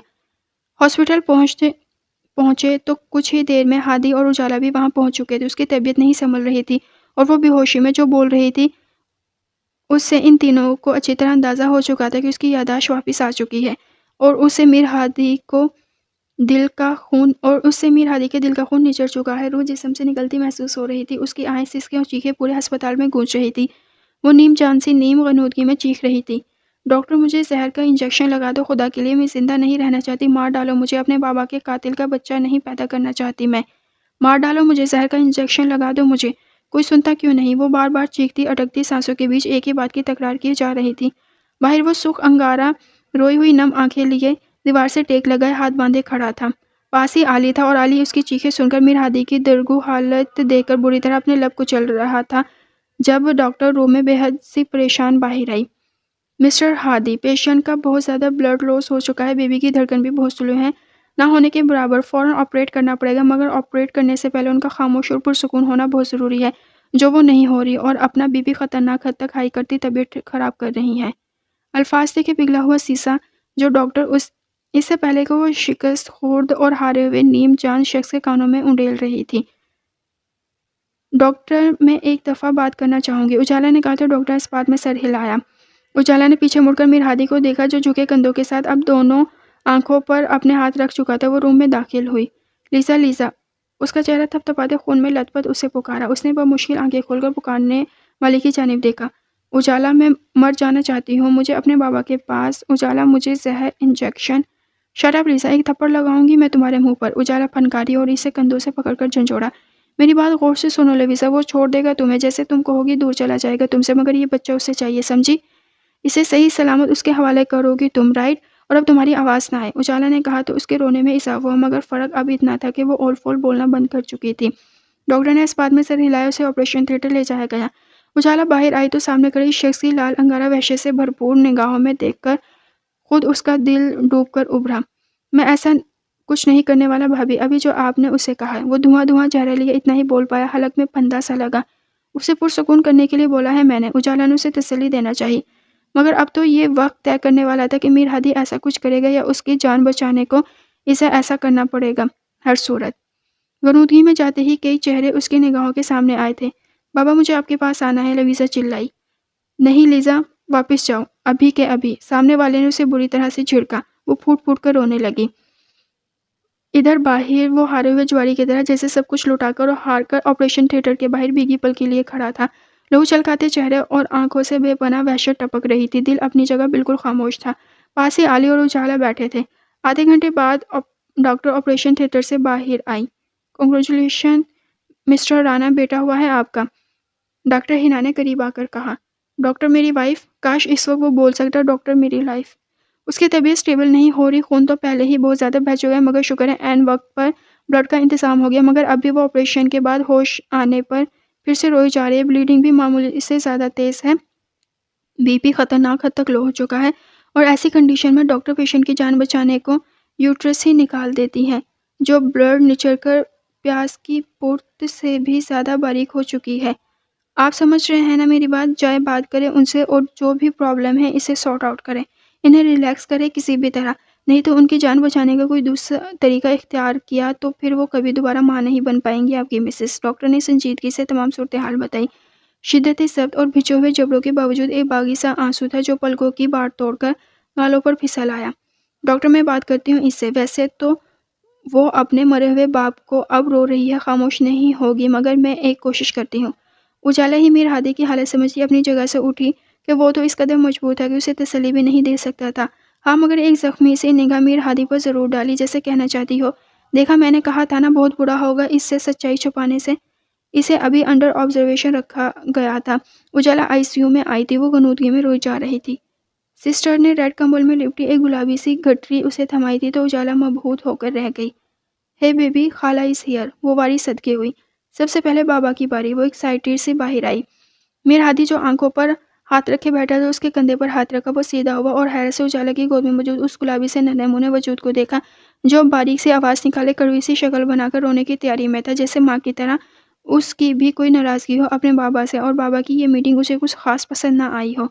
ہاسپٹل پہنچے تو کچھ ہی دیر میں ہادی اور اجالا بھی وہاں پہنچ چکے تھے۔ اس کی طبیعت نہیں سنبھل رہی تھی اور وہ بے ہوشی میں جو بول رہی تھی اس سے ان تینوں کو اچھی طرح اندازہ ہو چکا تھا کہ اس کی یادداشت واپس آ چکی ہے اور اس سے میر ہادی کے دل کا خون نچڑ چکا ہے۔ روح جسم سے نکلتی محسوس ہو رہی تھی۔ اس کی آہیں، سسکیں اور چیخیں پورے ہسپتال میں گونج رہی تھی۔ وہ نیم جان سی نیم غنودگی میں چیخ رہی تھی، ڈاکٹر مجھے زہر کا انجیکشن لگا دو، خدا کے لیے میں زندہ نہیں رہنا چاہتی، مار ڈالو مجھے، اپنے بابا کے قاتل کا بچہ نہیں پیدا کرنا چاہتی میں، مار ڈالو مجھے، زہر کا انجیکشن لگا دو مجھے۔ کوئی سنتا کیوں نہیں؟ وہ بار بار چیختی، اٹکتی سانسوں کے بیچ ایک ہی بات کی تکرار کی جا رہی تھی۔ باہر وہ سکھ انگارہ روئی ہوئی نم آنکھیں لیے دیوار سے ٹیک لگائے ہاتھ باندھے کھڑا تھا۔ پاس ہی علی تھا اور علی اس کی چیخیں سن کر میر ہادی کی درگو حالت دیکھ کر بری طرح اپنے لب کچل رہا تھا جب ڈاکٹر روم میں بے حد سی پریشان باہر آئی۔ مسٹر ہادی، پیشنٹ کا بہت زیادہ بلڈ لاس ہو چکا ہے، بیبی کی دھڑکن بھی بہت سلو ہے، نہ ہونے کے برابر، فوراً آپریٹ کرنا پڑے گا، مگر آپریٹ کرنے سے پہلے ان کا خاموش اور پرسکون ہونا بہت ضروری ہے، جو وہ نہیں ہو رہی، اور اپنا بی پی خطرناک حد تک ہائی کرتی طبیعت خراب کر رہی ہے۔ الفاظ تھے کہ پگھلا ہوا سیسا جو ڈاکٹر اس سے پہلے کہ وہ شکست خورد اور ہارے ہوئے نیم جان شخص کے کانوں میں انڈیل رہی تھی۔ ڈاکٹر، میں ایک دفعہ بات کرنا چاہوں گی، اجالا نے کہا تو ڈاکٹر اس بات میں سر ہلایا۔ اجالا نے پیچھے مڑ کر میر ہادی کو دیکھا جو جھکے کندھوں کے ساتھ اب دونوں آنکھوں پر اپنے ہاتھ رکھ چکا تھا۔ وہ روم میں داخل ہوئی۔ لیزا، لیزا، اس کا چہرہ تھپ تھپاتے خون میں لت پت اسے پکارا۔ اس نے بمشکل آنکھیں کھول کر پکارنے والے کی جانب دیکھا۔ اجالا، میں مر جانا چاہتی ہوں، مجھے اپنے بابا کے پاس، اجالا مجھے زہر انجیکشن۔ شٹ اپ لیزا، ایک تھپڑ لگاؤں گی میں تمہارے منہ پر، اجالا پھنکاری اور اسے کندھوں سے پکڑ کر جھنجھوڑا۔ میری بات غور سے سنو لیزا، وہ چھوڑ دے گا تمہیں، جیسے تم کہو گی دور چلا جائے گا تم سے، مگر یہ بچہ اسے چاہیے، سمجھی؟ اسے صحیح سلامت اس کے حوالے کرو گی تم، رائٹ؟ اور اب تمہاری آواز نہ آئے۔ اجالا نے کہا تو اس کے رونے میں اضافہ ہوا، مگر فرق اب اتنا تھا کہ وہ اول فول بولنا بند کر چکی تھی۔ ڈاکٹر نے اس بات میں سر ہلایا، اسے آپریشن تھیٹر لے جایا گیا۔ اجالا باہر آئی تو سامنے کھڑی شخص کی لال انگارہ وحشت سے بھرپور نگاہوں میں دیکھ کر خود اس کا دل ڈوب کر ابھرا۔ میں ایسا کچھ نہیں کرنے والا بھابھی، ابھی جو آپ نے اسے کہا ہے، وہ دھواں چہرہ لیے اتنا ہی بول پایا، حلق میں پھندا سا لگا۔ اسے پرسکون کرنے کے لیے بولا ہے میں نے، اجالا نے اسے تسلی دینا چاہی، مگر اب تو یہ وقت طے کرنے والا تھا کہ میر ہادی ایسا کچھ کرے گا یا اس کی جان بچانے کو اسے ایسا کرنا پڑے گا ہر صورت۔ غنودگی میں جاتے ہی کئی چہرے اس کی نگاہوں کے سامنے آئے تھے۔ بابا مجھے آپ کے پاس آنا ہے، لیزا چلائی۔ نہیں لیزا، واپس جاؤ، ابھی کے ابھی۔ سامنے والے نے اسے بری طرح سے جھڑکا، وہ پھوٹ پھوٹ کر رونے لگی۔ ادھر باہر وہ ہارے ہوئے جواری کی طرح جیسے سب کچھ لوٹا کر اور ہار کر آپریشن تھیٹر کے باہر بھیگی پل کے لیے کھڑا تھا۔ لہو چھلکاتے چہرے اور آنکھوں سے بے پناہ وحشت ٹپک رہی تھی۔ دل اپنی جگہ بالکل خاموش تھا۔ پاس ہی علی اور اجالا بیٹھے تھے۔ آدھے گھنٹے بعد ڈاکٹر آپریشن تھیٹر سے باہر آئی۔ کنگریچولیشن مسٹر رانا، بیٹا ہوا ہے آپ کا، ڈاکٹر ہنا نے قریب آ کر کہا۔ ڈاکٹر میری وائف، کاش اس وقت وہ بول سکتا، ڈاکٹر میری لائف۔ اس کی طبیعت سٹیبل نہیں ہو رہی، خون تو پہلے ہی بہت زیادہ بہہ چکا ہے، مگر شکر ہے عین وقت پر بلڈ کا انتظام ہو گیا، مگر اب بھی وہ آپریشن کے بعد ہوش آنے پر پھر سے روئی جا رہی ہے، بلیڈنگ بھی معمولی سے زیادہ تیز ہے، بی پی خطرناک حد تک لو ہو چکا ہے، اور ایسی کنڈیشن میں ڈاکٹر پیشنٹ کی جان بچانے کو یوٹرس ہی نکال دیتی ہے، جو بلڈ نچڑ کر پیاز کی پورت سے بھی زیادہ باریک ہو چکی ہے۔ آپ سمجھ رہے ہیں نا میری بات؟ جائے بات کریں ان سے اور جو بھی پرابلم ہے اسے سارٹ آؤٹ کریں، انہیں ریلیکس کریں کسی بھی طرح، نہیں تو ان کی جان بچانے کا کوئی دوسرا طریقہ اختیار کیا تو پھر وہ کبھی دوبارہ ماں نہیں بن پائیں گی آپ کی مسز۔ ڈاکٹر نے سنجیدگی سے تمام صورتحال بتائی۔ شدت ضبط اور بھجے ہوئے جبڑوں کے باوجود ایک باغی سا آنسو تھا جو پلکوں کی باڑ توڑ کر گالوں پر پھسل آیا۔ ڈاکٹر میں بات کرتی ہوں اس سے، ویسے تو وہ اپنے مرے ہوئے باپ کو اب رو رہی ہے، خاموش نہیں ہوگی، مگر میں ایک کوشش کرتی ہوں۔ اجالا ہی میر ہادی کی حالت سمجھتی اپنی جگہ سے اٹھی کہ وہ تو اس قدر مجبور تھا کہ اسے تسلی بھی نہیں دے سکتا تھا۔ ہاں، مگر ایک زخمی سی نگاہ میر ہادی پر ضرور ڈالی، جیسے کہنا چاہتی ہو دیکھا میں نے کہا تھا نا بہت برا ہوگا اس سے سچائی چھپانے سے. اسے ابھی انڈر آبزرویشن رکھا گیا تھا. اجالا آئی سی یو میں آئی تھی. وہ غنودگی میں روئی جا رہی تھی. سسٹر نے ریڈ کمبل میں لپٹی ایک گلابی سی گٹری اسے تھمائی تھی تو اجالا مبہوت ہو کر رہ گئی. ہے بیبی، خالہ از ہیئر. وہ واری صدقے ہوئی. سب سے پہلے بابا کی باری. وہ ایکسائٹیڈ سے باہر آئی. میر ہادی جو آنکھوں پر ہاتھ رکھے بیٹھا تھا اس کے کندھے پر ہاتھ رکھا. وہ سیدھا ہوا اور حیرت سے اجالا کی گود میں موجود اس گلابی سے ننھے وجود کو دیکھا جو باریک سی آواز نکالے کڑوی سی شکل بنا کر رونے کی تیاری میں تھا. جیسے ماں کی طرح اس کی بھی کوئی ناراضگی ہو اپنے بابا سے اور بابا کی یہ میٹنگ اسے کچھ خاص پسند نہ آئی ہو.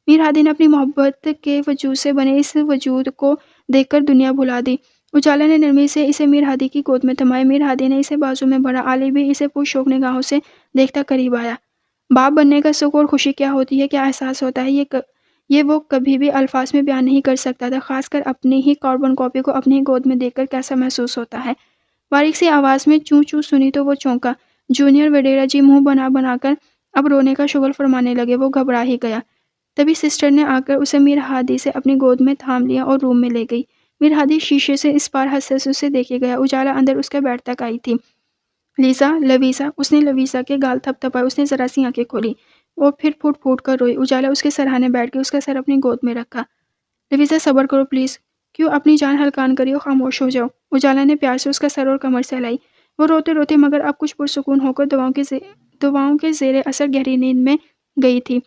میر ہادی نے اپنی محبت کے وجود سے بنے اس وجود کو دیکھ کر دنیا بھلا دی. اجالا نے نرمی سے اسے میر ہادی کی گود میں تھمایا. میر ہادی نے اسے بازو میں بھرا. علی بھی اسے پرشوق نگاہوں سے دیکھتا قریب آیا. باپ بننے کا سکھ اور خوشی کیا ہوتی ہے، کیا احساس ہوتا ہے، یہ وہ کبھی بھی الفاظ میں بیان نہیں کر سکتا تھا. خاص کر اپنی ہی کاربن کاپی کو اپنی گود میں دیکھ کر کیسا محسوس ہوتا ہے. باریک سی آواز میں چوں چوں سنی تو وہ چونکا. جونیئر وڈیرا جی منہ بنا کر اب رونے کا شغل فرمانے لگے. وہ گھبرا ہی گیا. تبھی سسٹر نے آ کر اسے میر ہادی سے اپنی گود میں تھام لیا اور روم میں لے گئی. میر ہادی شیشے سے اس پار ہنس ہنس اسے دیکھے گیا. اجالا اندر اس کے بیڈ تک آئی تھی. لیزا، لویزا. اس نے لویزا کے گال تھپ تھپائے. اس نے ذرا سی آنکھیں کھولی. وہ پھر پھوٹ پھوٹ کر روئی. اجالا اس کے سرہانے بیٹھ کے اس کا سر اپنی گود میں رکھا. لویزا صبر کرو پلیز. کیوں اپنی جان ہلکان کری ہو، خاموش ہو جاؤ. اجالا نے پیار سے اس کا سر اور کمر سہلائی. وہ روتے روتے مگر اب کچھ پرسکون ہو کر دواؤں کے زیر اثر گہری نیند میں گئی تھی.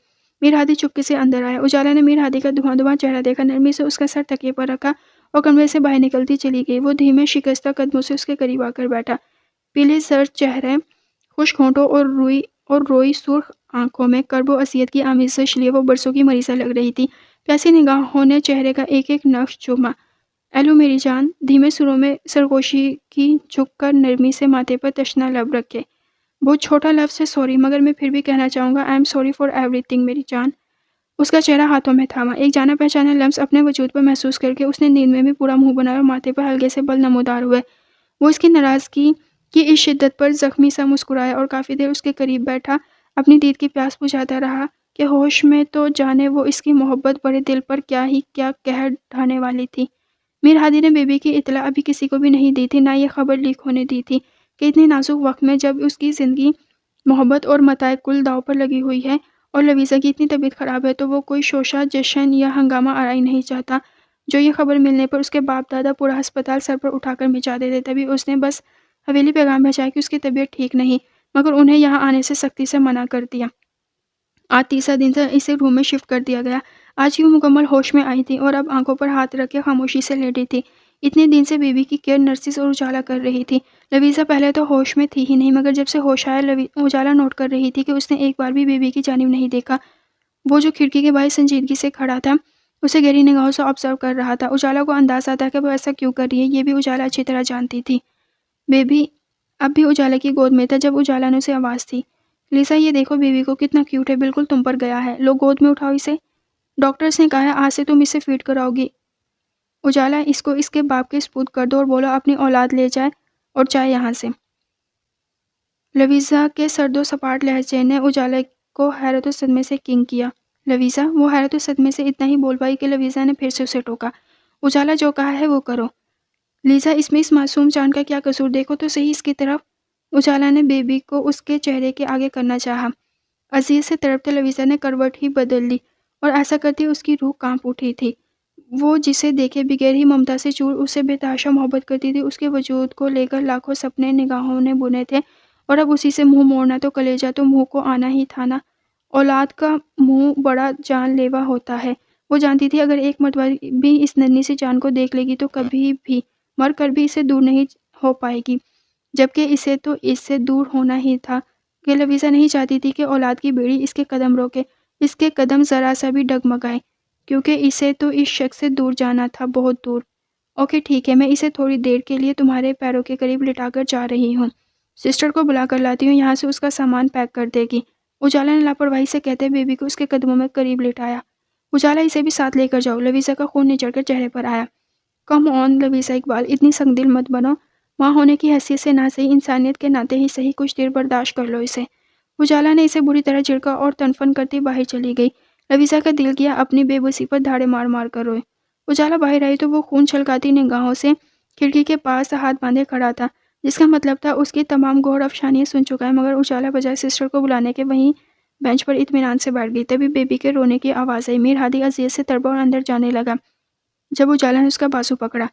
میر ہادی چپکے سے اندر آیا. اجالا نے میر ہادی کا دھواں چہرہ دیکھا. نرمی سے اس کا سر تکیے پر رکھا اور کمرے سے باہر نکلتی چلی گئی. وہ دھیمے شکستہ قدموں سے اس کے قریب آ کر بیٹھا. پیلے زرد چہرے، خشک ہونٹوں اور روئی سرخ آنکھوں میں کرب و اذیت کی آمیزش لیے وہ برسوں کی مریضہ لگ رہی تھی. پیاسی نگاہوں نے چہرے کا ایک ایک نقش چوما. ایلو میری جان. دھیمے سروں میں سرگوشی کی جھک کر نرمی سے ماتھے پر تشنا لب رکھے. بہت چھوٹا لفظ ہے سوری، مگر میں پھر بھی کہنا چاہوں گا آئی ایم سوری فار ایوری تھنگ میری جان. اس کا چہرہ ہاتھوں میں تھاما. ایک جانا پہچانا لمس اپنے وجود پر محسوس کر کے اس نے نیند میں بھی پورا منہ بنایا اور ماتھے پر ہلکے سے بل نمودار ہوئے. وہ اس کی ناراضگی کی اس شدت پر زخمی سا مسکرایا اور کافی دیر اس کے قریب بیٹھا اپنی دید کی پیاس بجھاتا رہا کہ ہوش میں تو جانے وہ اس کی محبت بڑے دل پر کیا قہر ڈھانے والی تھی. میر ہادی نے بیبی کی اطلاع ابھی کسی کو بھی نہیں دی تھی، نہ یہ خبر لیک ہونے دی تھی کہ اتنے نازک وقت میں جب اس کی زندگی، محبت اور متاع کل داؤ پر لگی ہوئی ہے اور لویزا کی اتنی طبیعت خراب ہے تو وہ کوئی شوشہ جشن یا ہنگامہ آرائی نہیں چاہتا جو یہ خبر ملنے پر اس کے باپ دادا پورا ہسپتال سر پر اٹھا کر مچا دیتے. تبھی اس نے بس حویلی پیغام بھیجا کہ اس کی طبیعت ٹھیک نہیں، مگر انہیں یہاں آنے سے سختی سے منع کر دیا. آج تیسرا دن تھا اسے روم میں شفٹ کر دیا گیا. آج ہی وہ مکمل ہوش میں آئی تھی اور اب آنکھوں پر ہاتھ رکھ کے خاموشی سے لیٹی تھی. اتنے دن سے بیبی کی کیئر نرسز اور اجالا کر رہی تھی. لویزا پہلے تو ہوش میں تھی ہی نہیں، مگر جب سے ہوش آیا اجالا نوٹ کر رہی تھی کہ اس نے ایک بار بھی بیبی کی جانب نہیں دیکھا. وہ جو کھڑکی کے باہر سنجیدگی سے کھڑا تھا اسے گہری نگاہوں سے آبزرو کر رہا تھا. اجالا کو اندازہ تھا کہ وہ ایسا کیوں کر رہی ہے. یہ بھی اجالا اچھی طرح جانتی تھی. بیبی اب بھی اجالا کی گود میں تھا جب اجالا نے اسے آواز دی. لیزا یہ دیکھو بیبی کو، کتنا کیوٹ ہے، بالکل تم پر گیا ہے. لو گود میں اٹھاؤ اسے. ڈاکٹرز نے کہا ہے آج سے تم اسے فیڈ کراؤ گی. اجالا اس کو اس کے باپ کے سپرد کر دو اور بولو اپنی اولاد لے جائے اور جائے یہاں سے. لویزا کے سرد و سپاٹ لہجے نے اجالا کو حیرت و صدمے سے کنگ کیا. لویزا. وہ حیرت و صدمے سے اتنا ہی بول پائی کہ لویزا نے پھر سے اسے ٹوکا. اجالا جو کہا ہے وہ کرو. لیزا اس میں اس معصوم جان کا کیا قصور، دیکھو تو صحیح اس کی طرف. اجالا نے بیبی کو اس کے چہرے کے آگے کرنا چاہا. عزیز سے تڑپتے لویزا نے کروٹ ہی بدل لی اور ایسا کرتی اس کی روح کانپ اٹھی تھی. وہ جسے دیکھے بغیر ہی ممتا سے چور اسے بے تحاشا محبت کرتی تھی. اس کے وجود کو لے کر لاکھوں سپنے نگاہوں نے بنے تھے اور اب اسی سے منہ موڑنا تو کلیجہ تو منہ کو آنا ہی تھا نا. اولاد کا منہ بڑا جان لیوا ہوتا ہے. وہ جانتی تھی اگر ایک مرتبہ بھی اس ننھی سی جان کو دیکھ لے گی تو کبھی بھی مر کر بھی اسے دور نہیں ہو پائے گی، جبکہ اسے تو اس سے دور ہونا ہی تھا. کہ لویزا نہیں چاہتی تھی کہ اولاد کی بیڑی اس کے قدم روکے، اس کے قدم ذرا سا بھی ڈگمگائے، کیونکہ اسے تو اس شخص سے دور جانا تھا، بہت دور. اوکے ٹھیک ہے، میں اسے تھوڑی دیر کے لیے تمہارے پیروں کے قریب لٹا کر جا رہی ہوں. سسٹر کو بلا کر لاتی ہوں، یہاں سے اس کا سامان پیک کر دے گی. اجالا نے لاپرواہی سے کہتے بیبی کو اس کے قدموں میں قریب لٹایا. اجالا اسے بھی ساتھ لے کر جاؤ. لویزا کا خون نچڑ کر چہرے پر آیا. کم آن لویزا اقبال، اتنی سنگ دل مت بنو. ماں ہونے کی حیثیت سے نہ صحیح، انسانیت کے ناطے ہی صحیح کچھ دیر برداشت کر لو اسے. اجالا نے اسے بری طرح جھڑکا اور تنفن کرتی باہر چلی گئی. لویزا کا دل کیا اپنی بے بسی پر دھاڑے مار مار کر روئے. اجالا باہر آئی تو وہ خون چھلکاتی نگاہوں سے کھڑکی کے پاس ہاتھ باندھے کھڑا تھا، جس کا مطلب تھا اس کی تمام غور افشانیاں سن چکا ہے، مگر اجالا بجائے سسٹر کو بلانے کے وہیں بینچ پر اطمینان سے بیٹھ گئی۔ تبھی بیبی کے رونے کی آواز آئی۔ میر ہادی اذیت سے تڑپا اور اندر جانے لگا جب اجالا نے اس کا بازو پکڑا۔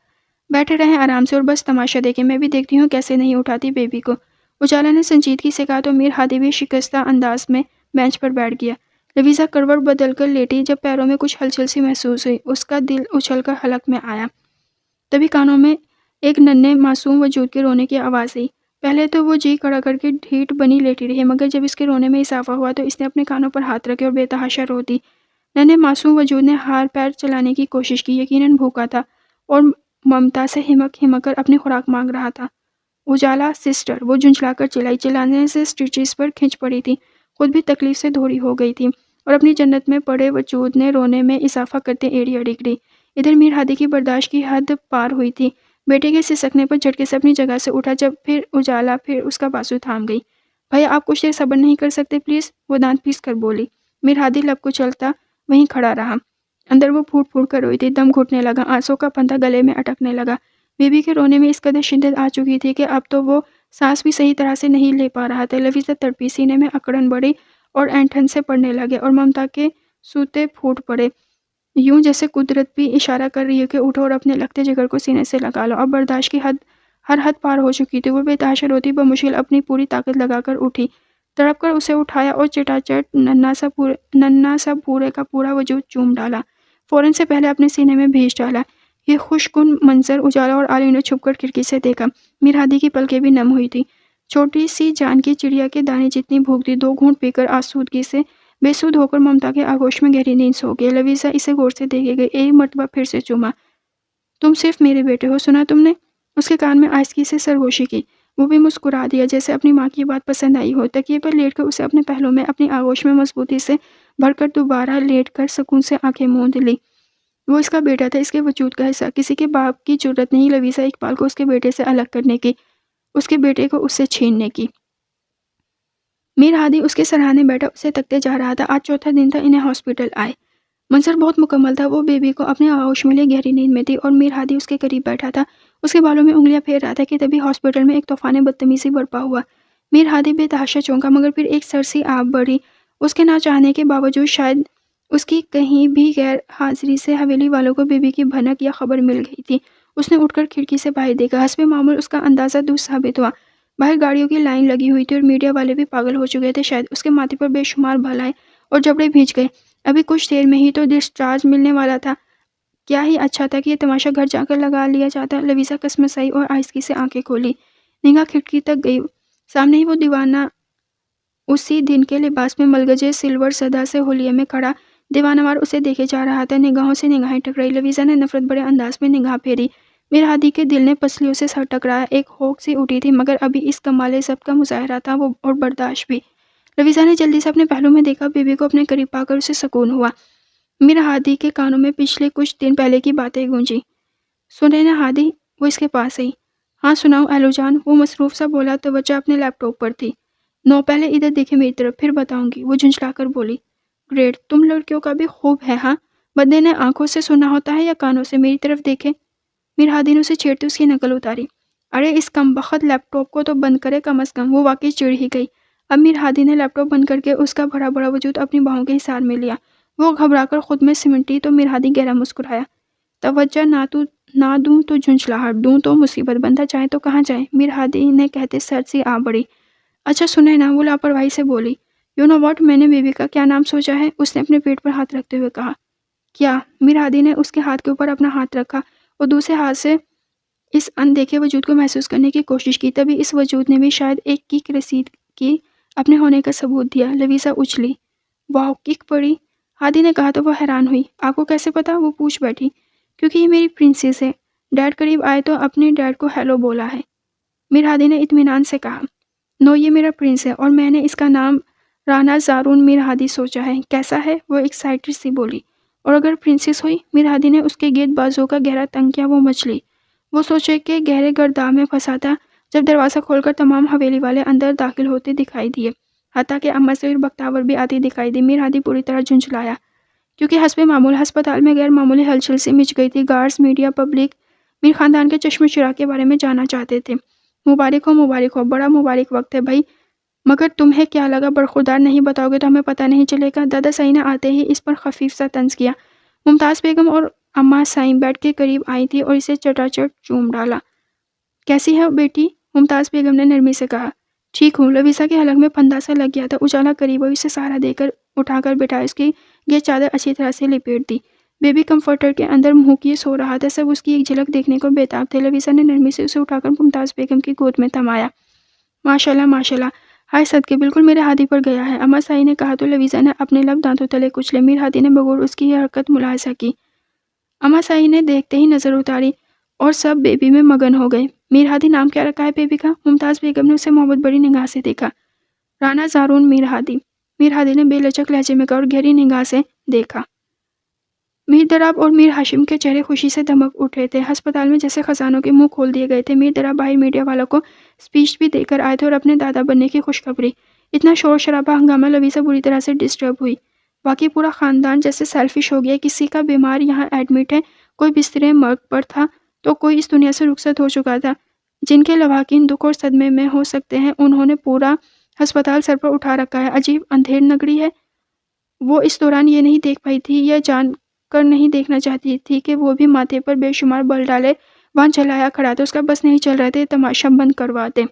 بیٹھے رہیں آرام سے اور بس تماشا دیکھیں، میں بھی دیکھتی ہوں کیسے نہیں اٹھاتی بیبی کو، اجالا نے سنجیدگی سے کہا تو میر ہادی بھی شکستہ انداز میں بینچ پر بیٹھ گیا۔ لویزا کروٹ بدل کر لیٹی۔ جب پیروں میں کچھ ہلچل سی محسوس ہوئی، اس کا دل اچھل کر حلق میں آیا۔ تبھی کانوں میں ایک ننھے معصوم وجود کے رونے کی آواز آئی۔ پہلے تو وہ جی کھڑا کر کے ڈھیٹ بنی لیٹی رہی، مگر جب اس کے رونے میں اضافہ ہوا تو اس نے اپنے کانوں پر ہاتھ رکھے اور بے تحاشا رو دی۔ ننھے معصوم وجود نے ہاتھ پیر چلانے کی کوشش کی، یقیناً بھوکا تھا اور ممتا سے ہمک کر اپنی خوراک مانگ رہا تھا۔ اجالا سسٹر، وہ جھنجھلا کر چلائی، چلانے سے سٹیچز پر کھنچ پڑی تھی، خود بھی تکلیف سے دھوری ہو گئی تھی اور اپنی جنت میں پڑے وجود نے رونے میں اضافہ کرتے ایڑی اڑک لی۔ ادھر میر ہادی کی برداشت کی حد پار ہوئی تھی، بیٹے کے سسکنے پر جھٹکے سے اپنی جگہ سے اٹھا، جب پھر اجالا پھر اس کا بازو تھام گئی۔ بھیا آپ کچھ دیر صبر نہیں کر سکتے پلیز، وہ دانت پیس کر بولی۔ میر ہادی لب کو چلتا وہیں کھڑا رہا، اندر وہ پھوٹ پھوٹ کر روئی تھی، دم گھٹنے لگا، آنسوں کا پنتا گلے میں اٹکنے لگا۔ بیبی کے رونے میں اس قدر شدت آ چکی تھی کہ اب تو وہ سانس بھی صحیح طرح سے نہیں لے پا رہا تھا۔ لویزا تڑپی، سینے میں اکڑن بڑھی اور اینٹھن سے پڑنے لگے اور ممتا کے سوتے پھوٹ پڑے، یوں جیسے قدرت بھی اشارہ کر رہی ہے کہ اٹھو اور اپنے لگتے جگر کو سینے سے لگا لو۔ اب برداشت کی ہر حد پار ہو چکی تھی، وہ بے تحاشا روتی بمشکل اپنی پوری طاقت لگا کر اٹھی، تڑپ کر اسے اٹھایا اور چٹا چٹ ننھا سا پورے کا پورا وجود چوم ڈالا، فوراً سے پہلے اپنے سینے میں بھیج ڈالا۔ یہ خوش کن منظر اجالا اور عالم نے چھپ کر کھڑکی سے دیکھا۔ میر ہادی کی پلکیں بھی نم ہوئی تھی، چھوٹی سی جان کی چڑیا کے دانے جتنی بھوک تھی۔ 2 گھونٹ پی کر آسودگی سے بے سود ہو کر ممتا کے آغوش میں گہری نیند سو گئی۔ لویزا اسے غور سے دیکھے گئی، ایک مرتبہ پھر سے چوما۔ تم صرف میرے بیٹے ہو، سنا تم نے؟ اس کے کان میں آہستگی سے سرگوشی کی۔ وہ بھی مسکرا دیا جیسے اپنی ماں کی بات پسند آئی ہو۔ تکیے پر لیٹ کر اسے اپنے پہلو میں اپنی آغوش میں مضبوطی سے بھر کر دوبارہ لیٹ کر سکون سے آنکھیں موند لی۔ وہ اس کا بیٹا تھا، اس کے وجود کا حصہ۔ کسی کے باپ کی جرأت نہیں لویزا اقبال کو اس کے بیٹے سے الگ کرنے کی، اس کے بیٹے کو اس سے چھیننے کی۔ میر ہادی اس کے سرہانے بیٹھا اسے تکتے جا رہا تھا۔ آج چوتھا دن تھا انہیں ہاسپٹل آئے۔ منظر بہت مکمل تھا، وہ بیبی کو اپنے آغوش میں لے گہری نیند میں تھی اور میر ہادی اس کے قریب بیٹھا تھا، اس کے بالوں میں انگلیاں پھیر رہا تھا کہ تبھی ہاسپٹل میں ایک طوفان بدتمیزی برپا ہوا۔ میر ہادی بے تحاشا چونکا، مگر پھر ایک سرسی آب بڑھی۔ اس کے نہ چاہنے کے باوجود، شاید اس کی کہیں بھی غیر حاضری سے حویلی والوں کو بیبی کی بھنک یا خبر مل گئی تھی۔ اس نے اٹھ کر کھڑکی سے باہر دیکھا۔ حسب معمول اس کا اندازہ درست ثابت ہوا۔ باہر گاڑیوں کی لائن لگی ہوئی تھی اور میڈیا والے بھی پاگل ہو چکے تھے شاید۔ اس کے ماتھے پر بے شمار بھلائیں اور جبڑے بھیج گئے، ابھی کچھ دیر میں ہی تو ڈسچارج ملنے والا تھا۔ کیا ہی اچھا تھا کہ یہ تماشا گھر جا کر لگا لیا جاتا۔ لویزا کسمسائی اور آہستگی سے آنکھیں کھولی، نگاہ کھڑکی تک گئی۔ سامنے ہی وہ دیوانہ اسی دن کے لباس میں ملگجے سلور صدا سے حلیے میں کھڑا دیوانہ وار اسے دیکھے جا رہا تھا۔ نگاہوں سے نگاہیں ٹکرائی۔ لویزا نے نفرت بھرے انداز میں نگاہ پھیری۔ میر ہادی کے دل نے پسلیوں سے سر ٹکرایا، ایک ہوک سی اٹھی تھی، مگر ابھی اس کمال ضبط کا مظاہرہ تھا وہ اور برداشت بھی۔ لویزا نے جلدی سے اپنے پہلو میں دیکھا، بیبی کو اپنے قریب پا کر اسے سکون ہوا۔ میر ہادی کے کانوں میں پچھلے کچھ دن پہلے کی باتیں گونجی۔ سن رہے نا ہادی؟ وہ اس کے پاس آئی۔ ہاں سناؤ ایلو جان، وہ مصروف سا بولا، توجہ اپنے لیپ ٹاپ پر تھی۔ نو پہلے ادھر دیکھیں میری طرف، پھر بتاؤں گی، وہ جھنجھلا کر بولی۔ گریٹ، تم لڑکیوں کا بھی خوب ہے ہاں، بندے نے آنکھوں سے سنا ہوتا ہے یا کانوں سے؟ میری طرف دیکھے۔ میر ہادی نے اسے چھیڑتے اس کی نقل اتاری۔ ارے اس کم بخت لیپ ٹاپ کو تو بند کرے کم از کم، وہ واقعی چڑ ہی گئی۔ اب میر ہادی نے لیپ ٹاپ بند کر کے اس کا بڑا بڑا وجود اپنی باہوں کے حصار میں لیا۔ وہ گھبرا کر خود میں سمٹی تو میر ہادی گہرا مسکرایا۔ توجہ نہ دوں تو جھنجھلاہٹ، دوں تو مصیبت، بندہ چاہے تو کہاں جائے، میر ہادی نے کہتے سر سی آ بڑی۔ اچھا سنیں نا، وہ لاپرواہی سے بولی۔ یو نو واٹ، میں نے بیبی کا کیا نام سوچا ہے؟ اس نے اپنے پیٹ پر ہاتھ رکھتے ہوئے کہا۔ کیا؟ میر ہادی نے اس کے ہاتھ کے اوپر اپنا ہاتھ رکھا اور دوسرے ہاتھ سے اس اندیکھے وجود کو محسوس کرنے کی کوشش کی۔ تبھی اس وجود نے بھی شاید ایک کک رسید کی، اپنے ہونے کا ثبوت دیا۔ لویزا اچھلی۔ واو، کک پڑی؟ ہادی نے کہا تو وہ حیران ہوئی۔ آپ کو کیسے پتا؟ وہ پوچھ بیٹھی۔ کیونکہ یہ میری پرنسس ہے، ڈیڈ قریب آئے تو اپنے ڈیڈ کو ہیلو بولا ہے، میر ہادی نے اطمینان سے کہا۔ نو، یہ میرا پرنس ہے اور میں نے اس کا نام رانا زارون میر ہادی سوچا ہے۔ کیسا ہے؟ وہ ایکسائٹڈ سی بولی۔ اور اگر پرنسس ہوئی؟ میر ہادی نے اس کے گرد بازو کا گہرا تنگ کیا۔ وہ مچلی، وہ سوچے کہ گہرے گرداب میں پھنسا تھا جب دروازہ کھول کر تمام حویلی والے اندر داخل ہوتے دکھائی دیے، حتیٰ کہ اما صغیر بختیور بھی آتی دکھائی دی۔ میر ہادی پوری طرح جھنجھلایا، کیونکہ حسب معمول ہسپتال میں غیر معمولی ہلچل سی مچ گئی تھی۔ گارڈز، میڈیا، پبلک میر خاندان کے چشم و چراغ کے بارے میں جاننا چاہتے تھے۔ مبارک ہو، بڑا مبارک وقت ہے بھائی، مگر تمہیں کیا لگا برخوردار نہیں بتاؤ گے تو ہمیں پتہ نہیں چلے گا؟ دادا سائی نے آتے ہی اس پر خفیف سا طنز کیا۔ ممتاز بیگم اور اماں سائیں بیڈ کے قریب آئی تھی اور اسے چٹاچٹ چوم ڈالا۔ کیسی ہے بیٹی؟ ممتاز بیگم نے نرمی سے کہا۔ ٹھیک ہوں۔ لویزا کے حلق میں پھندا سا لگ گیا تھا۔ اجالا قریب ہوئی، اسے سہارا دے کر اٹھا کر بٹھایا، اس کی یہ چادر اچھی طرح سے لپیٹ دی۔ بیبی کمفرٹر کے اندر منہ کیے سو رہا تھا، سب اس کی ایک جھلک دیکھنے کو بے تاب تھے۔ لویزا نے نرمی سے اسے اٹھا کر ممتاز بیگم کی گود میں تھمایا۔ ماشاءاللہ ماشاءاللہ، ہائے صدقے، بالکل میرے ہادی پر گیا ہے، اماں سائی نے کہا تو لویزا نے اپنے لب دانتوں تلے کچلے۔ میر ہادی نے بغور اس کی یہ حرکت ملاحظہ کی۔ اماں سائی نے دیکھتے ہی نظر اتاری اور سب بیبی میں مگن ہو گئے۔ میر ہادی نام کیا رکھا ہے بیبی کا؟ ممتاز بیگم نے اسے محبت بڑی نگاہ سے دیکھا۔ رانا زارون میر ہادی۔ میر ہادی نے بے لچک لہجے میں کہا اور گہری نگاہ سے دیکھا۔ میر دراب اور میر ہاشم کے چہرے خوشی سے دمک اٹھے تھے۔ ہسپتال میں جیسے خزانوں کے منہ کھول دیے گئے تھے۔ میر دراب باہر میڈیا والوں کو سپیچ بھی دے کر آئے تھے اور اپنے دادا بننے کی خوشخبری۔ اتنا شور شرابہ ہنگامہ، لویزا بری طرح سے ڈسٹرب ہوئی۔ باقی پورا خاندان جیسے سیلفش ہو گیا، کسی کا بیمار یہاں ایڈمٹ ہے، کوئی بسترے مرگ پر تھا تو کوئی اس دنیا سے رخصت ہو چکا تھا۔ جن کے لواحقین دکھ اور صدمے میں ہو سکتے ہیں، انہوں نے پورا ہسپتال سر پر اٹھا رکھا ہے۔ عجیب اندھیر نگری ہے۔ وہ اس دوران یہ نہیں دیکھ پائی تھی یا جان کر نہیں دیکھنا چاہتی تھی کہ وہ بھی ماتھے پر بے شمار بل ڈالے وہاں چلایا کھڑا تھا، اس کا بس نہیں چل رہا تھا، تماشا بند کروا دے۔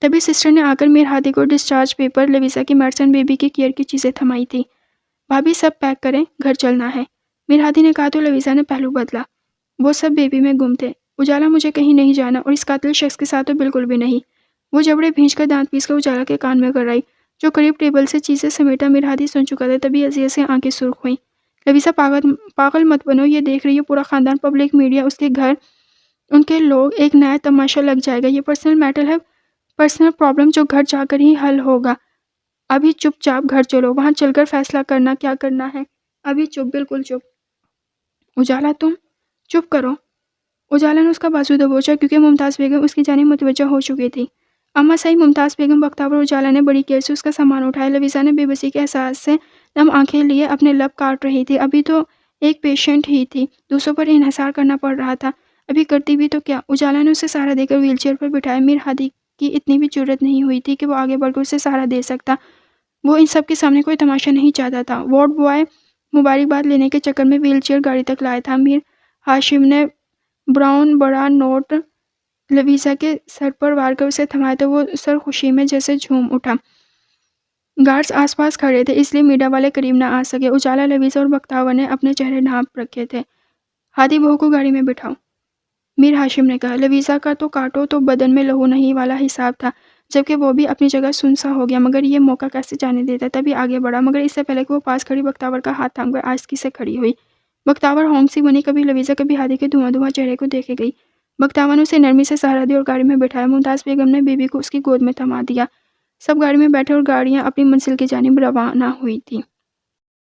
تبھی سسٹر نے آ کر میر ہادی کو ڈسچارج پیپر، لویزا کی میڈیسن، بیبی کی کیئر کی چیزیں تھمائی تھی۔ بھابھی سب پیک کریں، گھر چلنا ہے، میر ہادی نے کہا تو لویزا نے پہلو بدلا۔ وہ سب بیبی میں گم تھے۔ اجالا مجھے کہیں نہیں جانا اور اس قاتل شخص کے ساتھ تو بالکل بھی نہیں۔ وہ جبڑے بھینچ کر دانت پیس کر اجالا کے کان میں گرائی، جو قریب ٹیبل سے چیزیں سمیٹا میر ہادی سن چکا تھا۔ تبھی اذیت سے آنکھیں سرخ ہوئیں۔ لویزا پاگل مت بنو، یہ دیکھ رہی ہے پورا خاندان، پبلک میڈیا، اس کے گھر، ان کے لوگ، ایک نیا تماشا لگ جائے گا۔ یہ پرسنل میٹر ہے، پرسنل پرابلم جو گھر جا کر ہی حل ہوگا۔ ابھی چپ چاپ گھر چلو، وہاں چل کر فیصلہ کرنا کیا کرنا ہے۔ ابھی چپ، بالکل چپ۔ اجالا تم چپ کرو۔ اجالا نے اس کا بازو دبوچا کیونکہ ممتاز بیگم اس کی جانب متوجہ ہو چکی تھی۔ اماں سائی، ممتاز بیگم، بختیور، اجالا نے بڑی کیئر سے اس کا سامان اٹھایا۔ لویزا نے بے بسی کے احساس سے نم آنکھیں لیے اپنے لب کاٹ رہی تھی۔ ابھی تو ایک پیشنٹ ہی تھی، دوسروں پر انحصار کرنا پڑ رہا تھا، ابھی کرتی بھی تو کیا۔ اجالا نے اسے سہارا دے کر ویل چیئر پر بٹھایا۔ میر ہادی کی اتنی بھی جرأت نہیں ہوئی تھی کہ وہ آگے بڑھ کر اسے سہارا دے سکتا۔ وہ ان سب کے سامنے کوئی تماشا نہیں چاہتا تھا۔ وارڈ بوائے مبارکباد لینے کے چکر میں ویل چیئر گاڑی تک لایا تھا۔ میر ہاشم نے براؤن بڑا نوٹ لویزا کے سر پر وار کر اسے تھمایا تو وہ سر خوشی میں جیسے جھوم اٹھا۔ گارڈز آس پاس کھڑے تھے، اس لیے میڈیا والے قریب نہ آ سکے۔ اجالا، لویزا اور بختیور نے اپنے چہرے ڈھانپ رکھے تھے۔ ہادی بہو کو گاڑی میں بٹھاؤ، میر ہاشم نے کہا۔ لویزا کا تو کاٹو تو بدن میں لہو نہیں والا حساب تھا، جبکہ وہ بھی اپنی جگہ سنسا ہو گیا، مگر یہ موقع کیسے جانے دیتا۔ تبھی آگے بڑھا، مگر اس سے پہلے کہ وہ پاس کھڑی بختیور کا ہاتھ تھام کر آہستگی سے کھڑی ہوئی۔ بختیور ہونک سی بنی، کبھی لویزا کبھی ہادی کے دھواں چہرے کو دیکھے گئی۔ بختیور نے اسے نرمی سے سہارا دیا اور گاڑی میں بٹھایا۔ ممتاز بیگم نے بیبی کو اس کی گود میں تھما دیا۔ سب گاڑی میں بیٹھے اور گاڑیاں اپنی منزل کی جانب روانہ ہوئی تھی۔